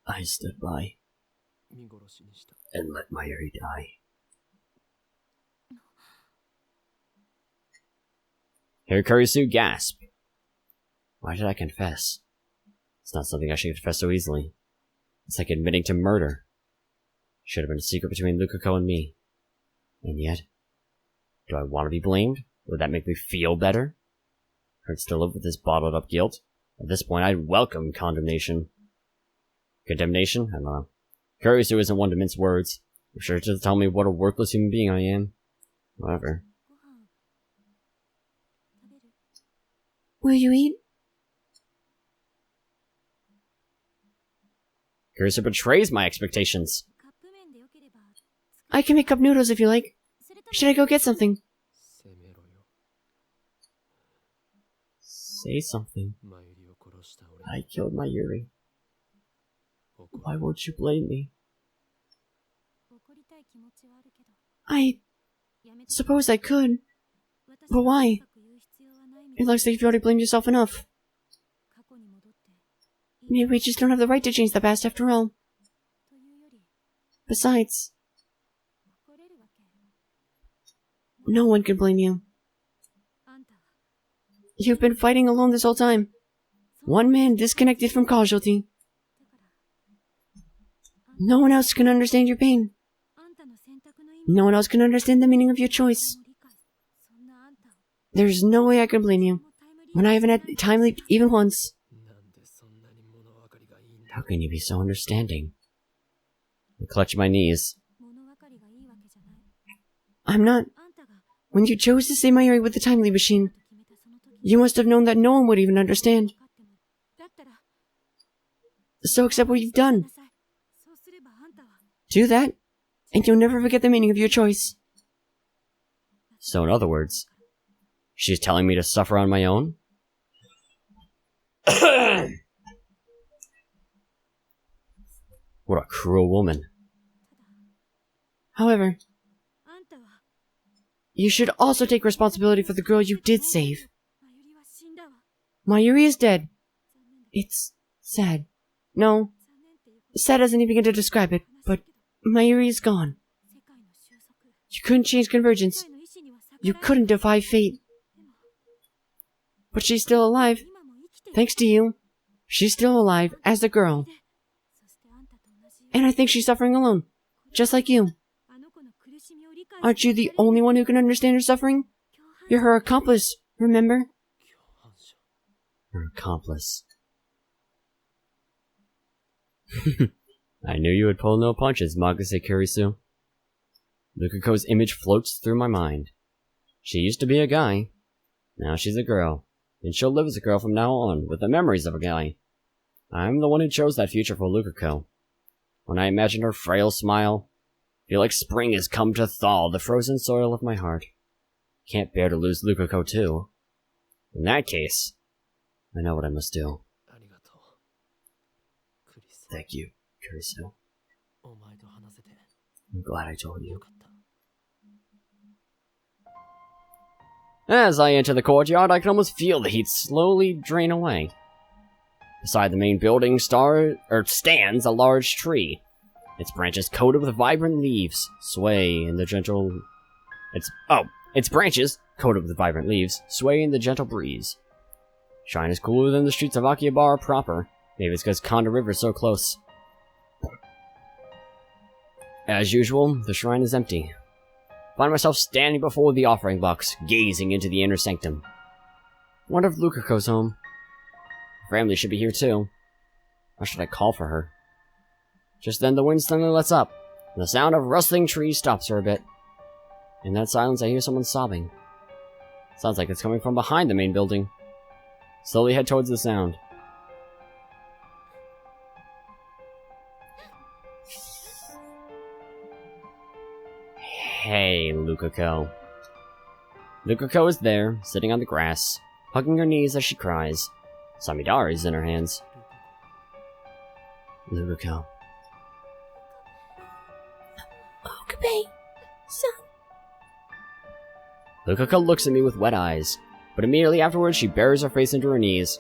I stood by and let Mayuri die. Hear Kurisu gasp. Why did I confess? It's not something I should confess so easily. It's like admitting to murder. Should have been a secret between Lukako and me. And yet, do I want to be blamed? Would that make me feel better? Hurts to live with this bottled up guilt. At this point, I'd welcome condemnation. Condemnation? I don't know. Kurisu isn't one to mince words. I'm sure to tell me what a worthless human being I am. Whatever. Will you eat? Kurisu betrays my expectations. I can make cup noodles if you like. Should I go get something? Say something. I killed Mayuri. Why won't you blame me? I suppose I could. But why? It looks like you've already blamed yourself enough. Maybe we just don't have the right to change the past after all. Besides, no one can blame you. You've been fighting alone this whole time. One man disconnected from casualty. No one else can understand your pain. No one else can understand the meaning of your choice. There's no way I can blame you, when I haven't had time leap even once. How can you be so understanding? I clutch my knees. I'm not. When you chose to save Mayuri with the time leap machine, you must have known that no one would even understand. So accept what you've done. Do that, and you'll never forget the meaning of your choice. So in other words, she's telling me to suffer on my own? What a cruel woman. However, you should also take responsibility for the girl you did save. Mayuri is dead. It's sad. No, sad doesn't even begin to describe it, but Mayuri is gone. You couldn't change convergence. You couldn't defy fate. But she's still alive. Thanks to you. She's still alive as a girl. And I think she's suffering alone, just like you. Aren't you the only one who can understand her suffering? You're her accomplice, remember? Her accomplice. I knew you would pull no punches, Magase Kurisu. Lukako's image floats through my mind. She used to be a guy. Now she's a girl. And she'll live as a girl from now on, with the memories of a guy. I'm the one who chose that future for Lukako. When I imagine her frail smile, I feel like spring has come to thaw the frozen soil of my heart. Can't bear to lose Lukako too. In that case, I know what I must do. Thank you, Kurisu. I'm glad I told you. As I enter the courtyard, I can almost feel the heat slowly drain away. Beside the main building stands a large tree. Its branches coated with vibrant leaves sway in the gentle... Its branches, coated with vibrant leaves, sway in the gentle breeze. Shrine is cooler than the streets of Akihabara proper. Maybe it's because Konda River is so close. As usual, the shrine is empty. Find myself standing before the offering box, gazing into the inner sanctum. Wonder if Lukako's home. Her family should be here too. Or should I call for her? Just then the wind suddenly lets up, and the sound of rustling trees stops for a bit. In that silence I hear someone sobbing. Sounds like it's coming from behind the main building. Slowly head towards the sound. Hey, Lukako. Lukako is there, sitting on the grass, hugging her knees as she cries. Samidara is in her hands. Lukako. Okabe, son. Lukako looks at me with wet eyes, but immediately afterwards she buries her face into her knees.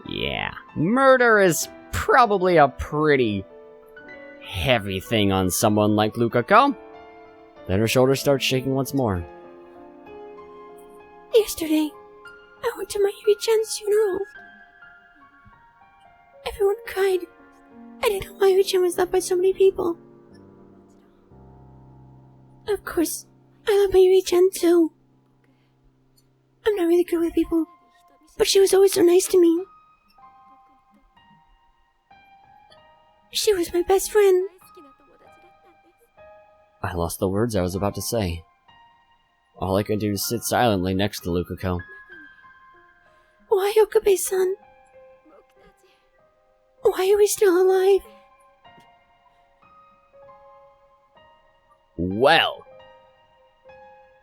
Yeah, murder is probably a pretty heavy thing on someone like Lukako. Then her shoulders start shaking once more. Yesterday, I went to Mayuri-chan's funeral. Everyone cried. I didn't know Mayuri-chan was loved by so many people. Of course, I love Mayuri-chan too. I'm not really good with people, but she was always so nice to me. She was my best friend. I lost the words I was about to say. All I could do is sit silently next to Lukako. Why, Okabe-san? Why are we still alive? Well,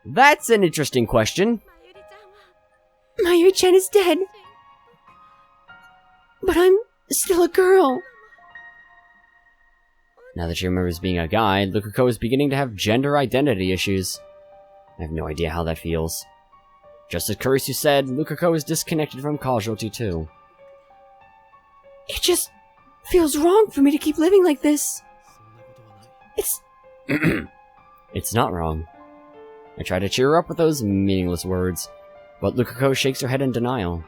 that's an interesting question. Mayuri-chan is dead. But I'm still a girl. Now that she remembers being a guy, Lukako is beginning to have gender identity issues. I have no idea how that feels. Just as Kurisu said, Lukako is disconnected from Casualty too. It just feels wrong for me to keep living like this. It's... It's not wrong. I try to cheer her up with those meaningless words, but Lukako shakes her head in denial.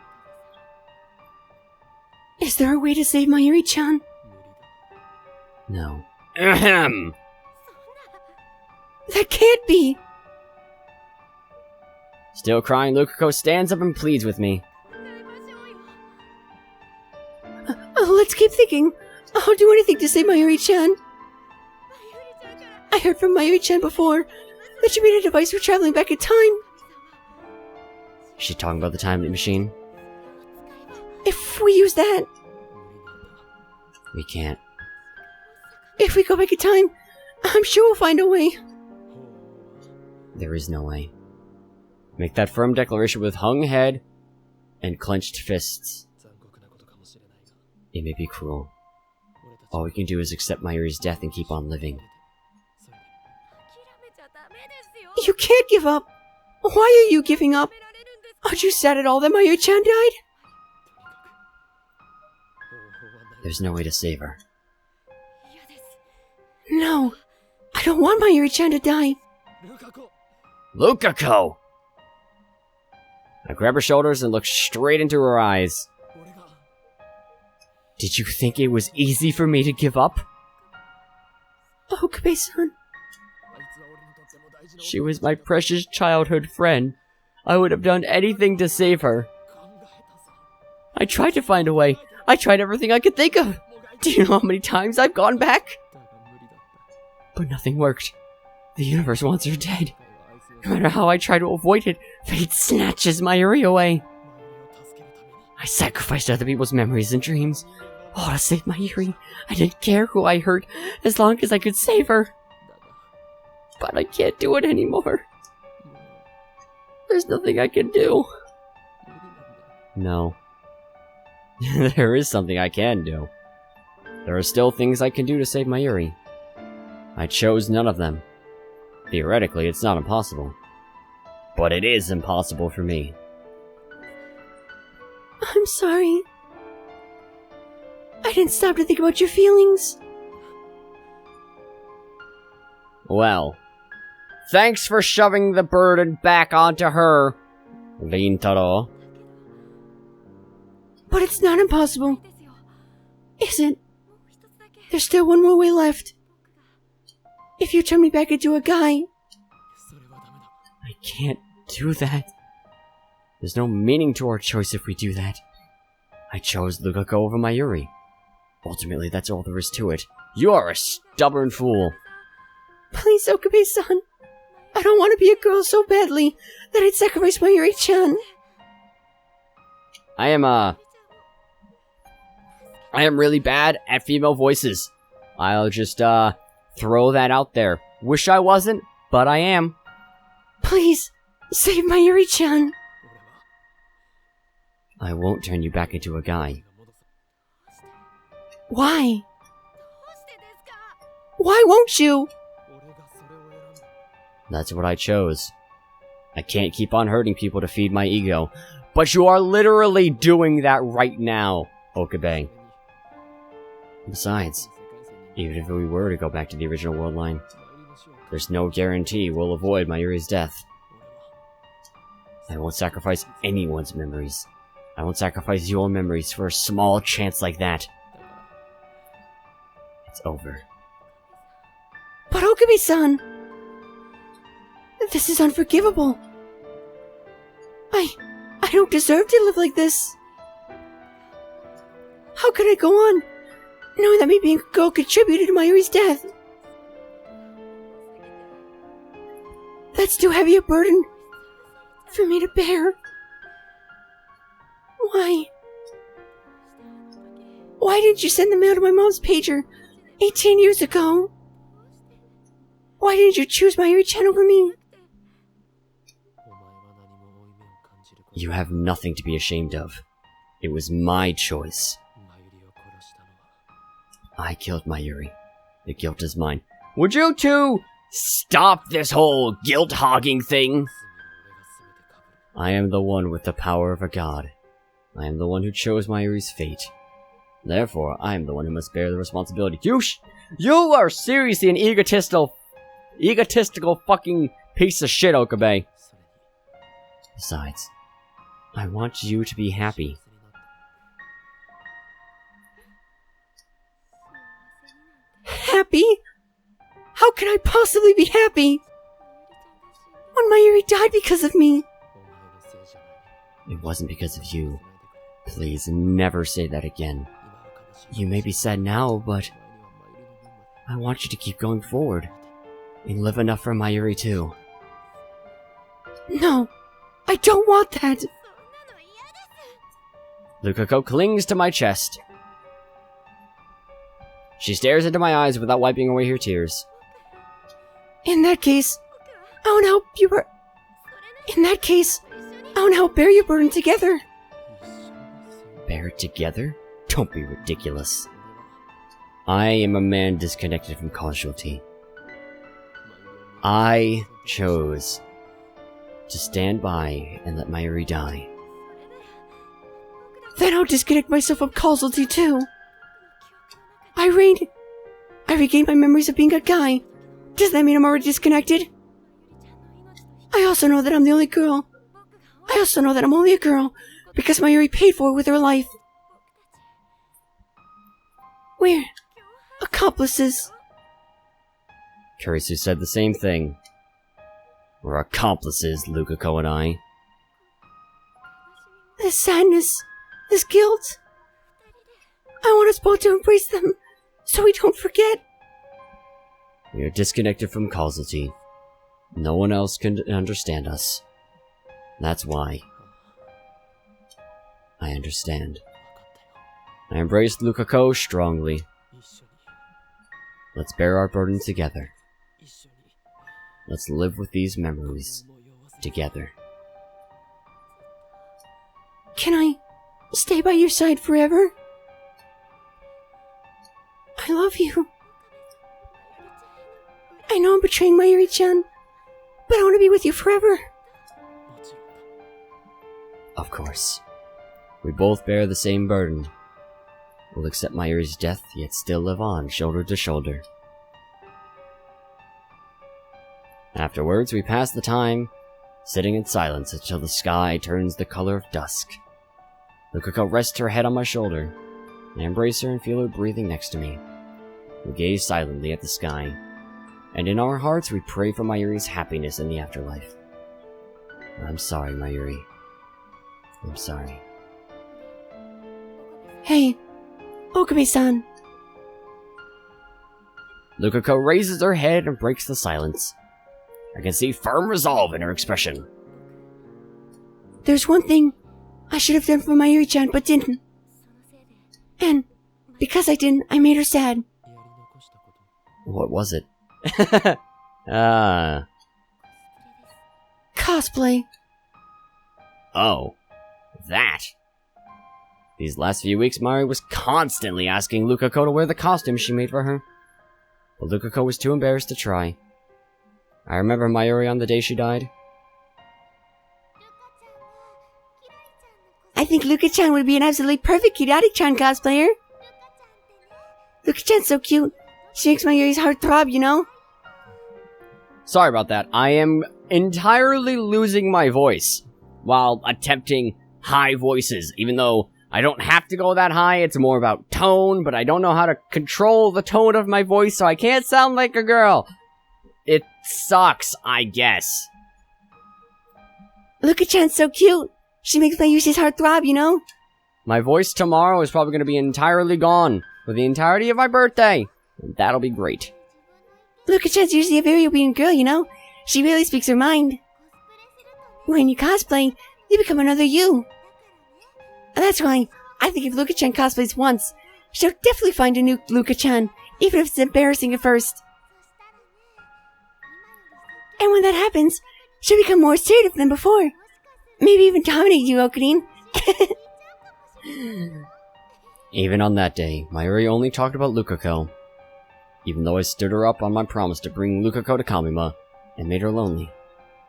Is there a way to save Mayuri-chan? No. Ahem! That can't be! Still crying, Lukako stands up and pleads with me. Let's keep thinking. I'll do anything to save Mayuri-chan. I heard from Mayuri-chan before that she made a device for traveling back in time. Is she talking about the time machine? If we use that, We can't. if we go back in time, I'm sure we'll find a way. There is no way. Make that firm declaration with hung head and clenched fists. It may be cruel. All we can do is accept Mayuri's death and keep on living. You can't give up. Why are you giving up? Aren't you sad at all that Mayuri-chan died? There's no way to save her. No, I don't want Mayuri-chan to die. Lukako! I grab her shoulders and look straight into her eyes. Did you think it was easy for me to give up? Okabe-san. She was my precious childhood friend. I would have done anything to save her. I tried to find a way. I tried everything I could think of. Do you know how many times I've gone back? But nothing worked. The universe wants her dead. No matter how I try to avoid it, fate snatches Mayuri away. I sacrificed other people's memories and dreams. All to save Mayuri. I didn't care who I hurt, as long as I could save her. But I can't do it anymore. There's nothing I can do. No. There is something I can do. There are still things I can do to save Mayuri. I chose none of them. Theoretically, it's not impossible. But it is impossible for me. I'm sorry. I didn't stop to think about your feelings. Well, thanks for shoving the burden back onto her, Rintaro. But it's not impossible. Is it? There's still one more way left. If you turn me back into a guy... I can't do that. There's no meaning to our choice if we do that. I chose Lukako over Mayuri. Ultimately, that's all there is to it. You are a stubborn fool. Please, Okabe-san. I don't want to be a girl so badly that I'd sacrifice Mayuri-chan. I am really bad at female voices. I'll just, throw that out there. Wish I wasn't, but I am. Please, save Mayuri-chan. I won't turn you back into a guy. Why? Why won't you? That's what I chose. I can't keep on hurting people to feed my ego. But you are literally doing that right now, Okabe. Besides, even if we were to go back to the original world line, there's no guarantee we'll avoid Mayuri's death. I won't sacrifice anyone's memories. I won't sacrifice your memories for a small chance like that. It's over. But Okabe-san! This is unforgivable. I don't deserve to live like this. How could I go on, knowing that me being a girl contributed to Mayuri's death? That's too heavy a burden for me to bear. Why? Why didn't you send the mail to my mom's pager 18 years ago? Why didn't you choose Mayuri-chan over me? You have nothing to be ashamed of. It was my choice. I killed Mayuri. The guilt is mine. Would you two stop this whole guilt-hogging thing? I am the one with the power of a god. I am the one who chose Mayuri's fate. Therefore, I am the one who must bear the responsibility. You are seriously an egotistical fucking piece of shit, Okabe. Besides, I want you to be happy. happy? How can I possibly be happy when Mayuri died because of me? It wasn't because of you. Please never say that again. You may be sad now, but I want you to keep going forward and live enough for Mayuri too. No, I don't want that. Lukako clings to my chest. She stares into my eyes without wiping away her tears. In that case, I want to help you bear your burden together. Bear it together? Don't be ridiculous. I am a man disconnected from causality. I chose to stand by and let Mayuri die. Then I'll disconnect myself from causality too. I regained my memories of being a guy. Does that mean I'm already disconnected? I also know that I'm the only girl. I also know that I'm only a girl because Mayuri paid for it with her life. We're accomplices. Kurisu said the same thing. We're accomplices, Lukako and I. This sadness, this guilt. I want us both to embrace them so we don't forget. We are disconnected from causality. No one else can understand us. That's why. I understand. I embraced Lukako strongly. Let's bear our burden together. Let's live with these memories together. Can I stay by your side forever? I love you. I know I'm betraying Mayuri-chan, but I want to be with you forever. Of course. We both bear the same burden. We'll accept Mayuri's death, yet still live on, shoulder to shoulder. Afterwards, we pass the time sitting in silence until the sky turns the color of dusk. Lukako rests her head on my shoulder. I embrace her and feel her breathing next to me. We gaze silently at the sky, and in our hearts we pray for Mayuri's happiness in the afterlife. I'm sorry, Mayuri. I'm sorry. Hey, Okami-san. Lukako raises her head and breaks the silence. I can see firm resolve in her expression. There's one thing I should have done for Mayuri-chan but didn't. And because I didn't, I made her sad. What was it? Cosplay. Oh. That. These last few weeks, Mayuri was constantly asking Lukako to wear the costume she made for her. But Lukako was too embarrassed to try. I remember Mayuri on the day she died. I think Luka-chan would be an absolutely perfect Kirari-chan cosplayer. Luka-chan's so cute. She makes Mayuri's heart throb, you know? Sorry about that. I am entirely losing my voice while attempting high voices, even though I don't have to go that high. It's more about tone, but I don't know how to control the tone of my voice, so I can't sound like a girl. It sucks, I guess. Luka-chan's so cute. She makes Mayuri's heart throb, you know? My voice tomorrow is probably going to be entirely gone for the entirety of my birthday. And that'll be great. Luka-chan's usually a very obedient girl, you know? She really speaks her mind. When you cosplay, you become another you. And that's why I think if Luka-chan cosplays once, she'll definitely find a new Luka-chan, even if it's embarrassing at first. And when that happens, she'll become more assertive than before. Maybe even dominate you, Okarin. Even on that day, Mayuri only talked about Lukako. Even though I stood her up on my promise to bring Lukako to Kamima, and made her lonely,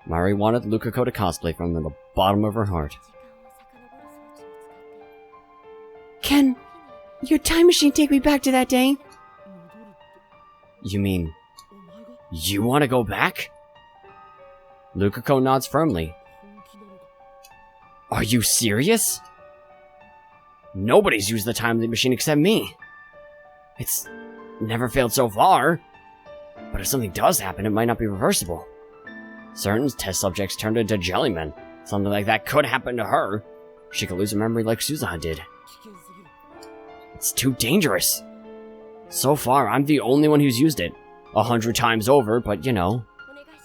Mayuri wanted Lukako to cosplay from the bottom of her heart. Can your time machine take me back to that day? You mean, you want to go back? Lukako nods firmly. Are you serious? Nobody's used the time machine except me. It's never failed so far. But if something does happen, it might not be reversible. Certain test subjects turned into jellymen. Something like that could happen to her. She could lose her memory like Suzuha did. It's too dangerous. So far, I'm the only one who's used it. 100 times over, but you know,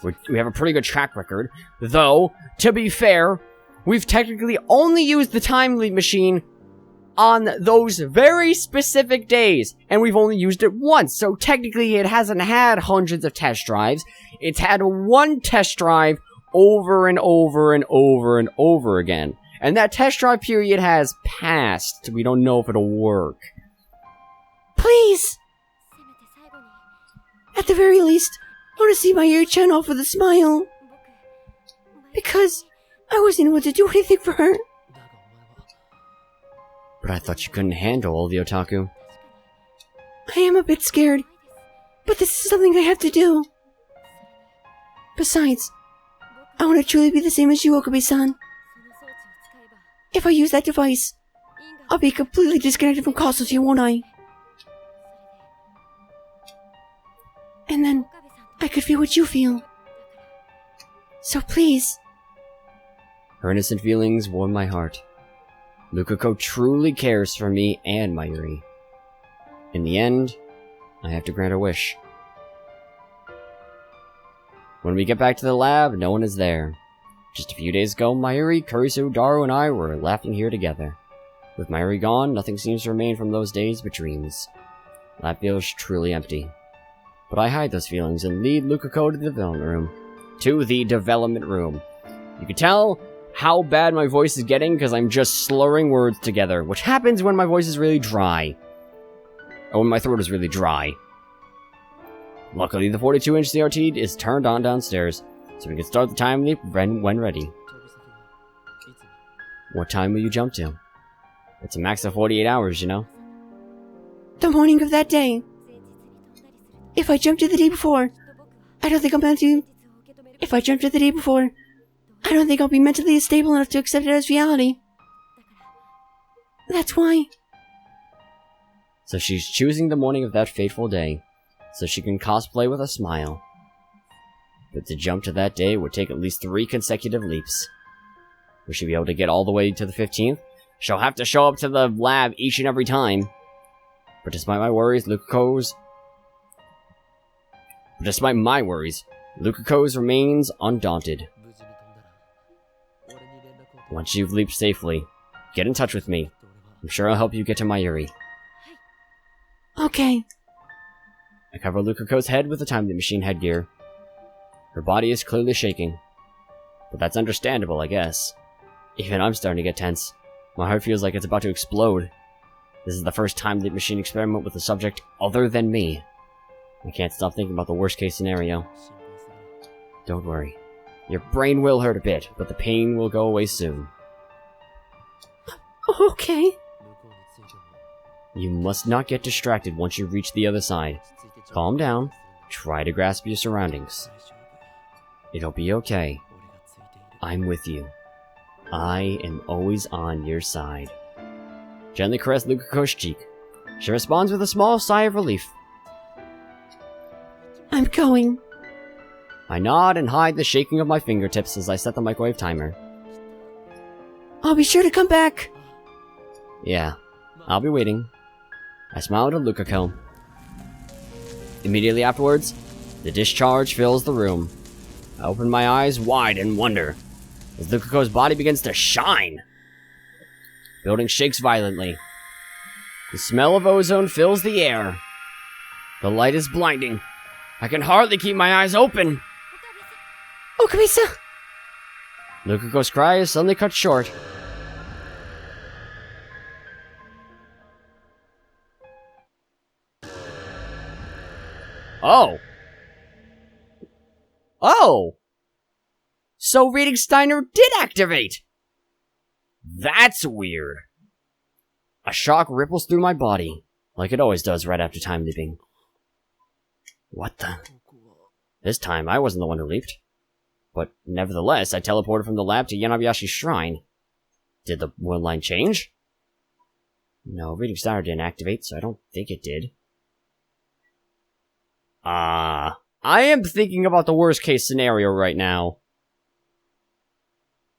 we have a pretty good track record. Though, to be fair, we've technically only used the time leap machine on those very specific days, and we've only used it once, so technically it hasn't had hundreds of test drives. It's had one test drive over and over and over and over again. And that test drive period has passed. We don't know if it'll work. Please! At the very least, I want to see Mayuri-chan off with a smile. Because I wasn't able to do anything for her. But I thought you couldn't handle all the otaku. I am a bit scared, but this is something I have to do. Besides, I want to truly be the same as you, Okabe-san. If I use that device, I'll be completely disconnected from causality, won't I? And then, I could feel what you feel. So please. Her innocent feelings warm my heart. Lukako truly cares for me and Mayuri. In the end, I have to grant her wish. When we get back to the lab, no one is there. Just a few days ago, Mayuri, Kurisu, Daru, and I were laughing here together. With Mayuri gone, nothing seems to remain from those days but dreams. Lab feels truly empty. But I hide those feelings and lead Lukako to the development room. You can tell how bad my voice is getting because I'm just slurring words together, which happens when my voice is really dry. Or when my throat is really dry. Luckily, the 42-inch CRT is turned on downstairs, so we can start the time leap when ready. What time will you jump to? It's a max of 48 hours, you know? The morning of that day. If I jump to the day before, I don't think I'll be mentally stable enough to accept it as reality. That's why. So she's choosing the morning of that fateful day, so she can cosplay with a smile. But to jump to that day would take at least 3 consecutive leaps. Will she be able to get all the way to the 15th? She'll have to show up to the lab each and every time. But despite my worries, Lukako's remains undaunted. Once you've leaped safely, get in touch with me. I'm sure I'll help you get to Mayuri. Okay. I cover Lukako's head with the time machine headgear. Her body is clearly shaking. But that's understandable, I guess. Even I'm starting to get tense. My heart feels like it's about to explode. This is the first time the machine experiment with a subject other than me. I can't stop thinking about the worst case scenario. Don't worry. Your brain will hurt a bit, but the pain will go away soon. Okay. You must not get distracted once you reach the other side. Calm down. Try to grasp your surroundings. It'll be okay. I'm with you. I am always on your side. Gently caress Lukako's cheek. She responds with a small sigh of relief. I'm going. I nod and hide the shaking of my fingertips as I set the microwave timer. I'll be sure to come back. Yeah, I'll be waiting. I smiled at Lukako. Immediately afterwards, the discharge fills the room. I open my eyes wide in wonder as Lukako's body begins to shine. The building shakes violently. The smell of ozone fills the air. The light is blinding. I can hardly keep my eyes open. Okabe-san! Lukako's cry is suddenly cut short. Oh! Oh! So reading Steiner did activate! That's weird. A shock ripples through my body, like it always does right after time leaping. What the? This time, I wasn't the one who leaped. But nevertheless, I teleported from the lab to Yanabayashi's shrine. Did the world line change? No, reading Steiner didn't activate, so I don't think it did. I am thinking about the worst case scenario right now.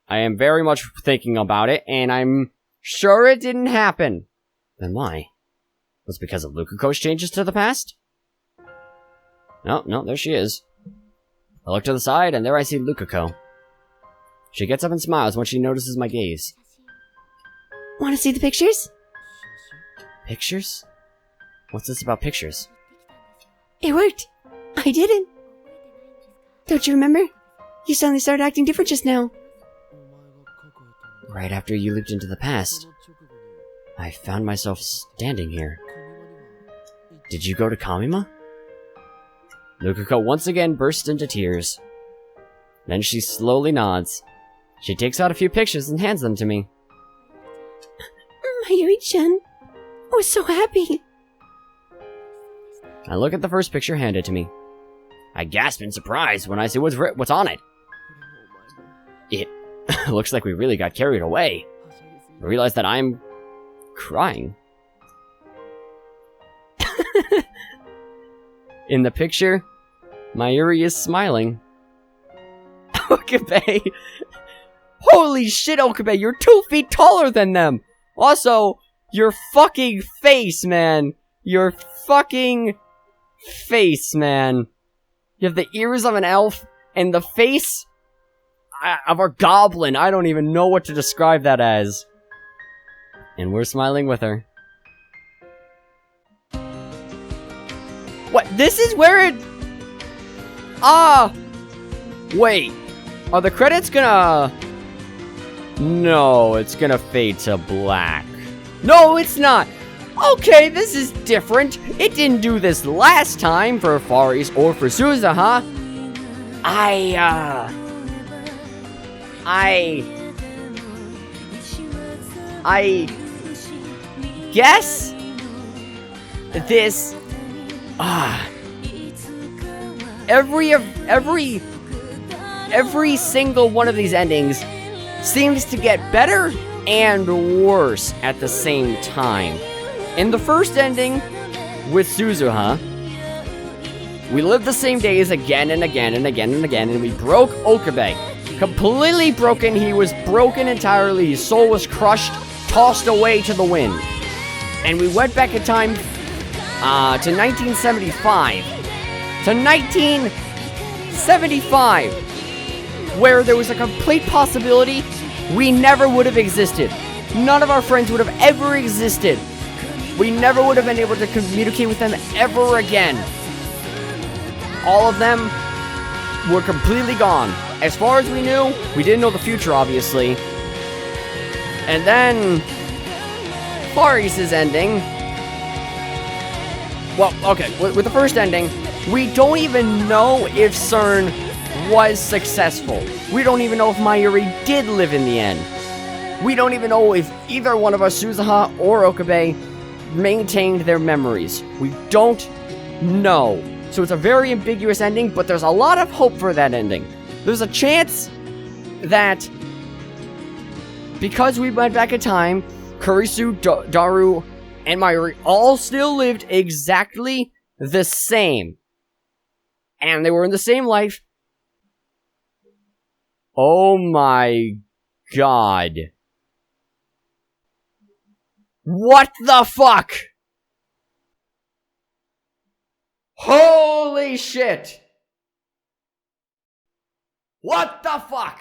I am very much thinking about it, and I'm sure it didn't happen. Then why? Was it because of Lukako's changes to the past? No, there she is. I look to the side, and there I see Lukako. She gets up and smiles when she notices my gaze. Want to see the pictures? Pictures? What's this about pictures? It worked. I did it. Don't you remember? You suddenly started acting different just now. Right after you leaped into the past, I found myself standing here. Did you go to Kamima? Lukako once again bursts into tears. Then she slowly nods. She takes out a few pictures and hands them to me. Mayuri-chan, I was so happy. I look at the first picture handed to me. I gasp in surprise when I see what's on it. It looks like we really got carried away. I realize that I'm crying. In the picture, Mayuri is smiling. Okabe! Holy shit, Okabe, you're 2 feet taller than them! Also, your fucking face, man! Your fucking face, man. You have the ears of an elf, and the face of a goblin. I don't even know what to describe that as. And we're smiling with her. What? This is where it... Wait. Are the credits gonna... No, it's gonna fade to black. No, it's not. Okay, this is different. It didn't do this last time for Faris or for Suzuha. I guess this every single one of these endings seems to get better and worse at the same time. In the first ending with Suzuha, we lived the same days again and again and again and again, and we broke Okabe. Completely broken, he was broken entirely, his soul was crushed, tossed away to the wind. And we went back in time to 1975. To 1975, where there was a complete possibility we never would have existed. None of our friends would have ever existed. We never would have been able to communicate with them ever again. All of them were completely gone. As far as we knew, we didn't know the future, obviously. And then Faris' ending. Well, okay, with the first ending, we don't even know if SERN was successful. We don't even know if Mayuri did live in the end. We don't even know if either one of us, Suzuha or Okabe, maintained their memories. We don't know. So it's a very ambiguous ending, but there's a lot of hope for that ending. There's a chance that because we went back in time, Kurisu, Daru, and Mayuri all still lived exactly the same. And they were in the same life. Oh my god. What the fuck? Holy shit! What the fuck?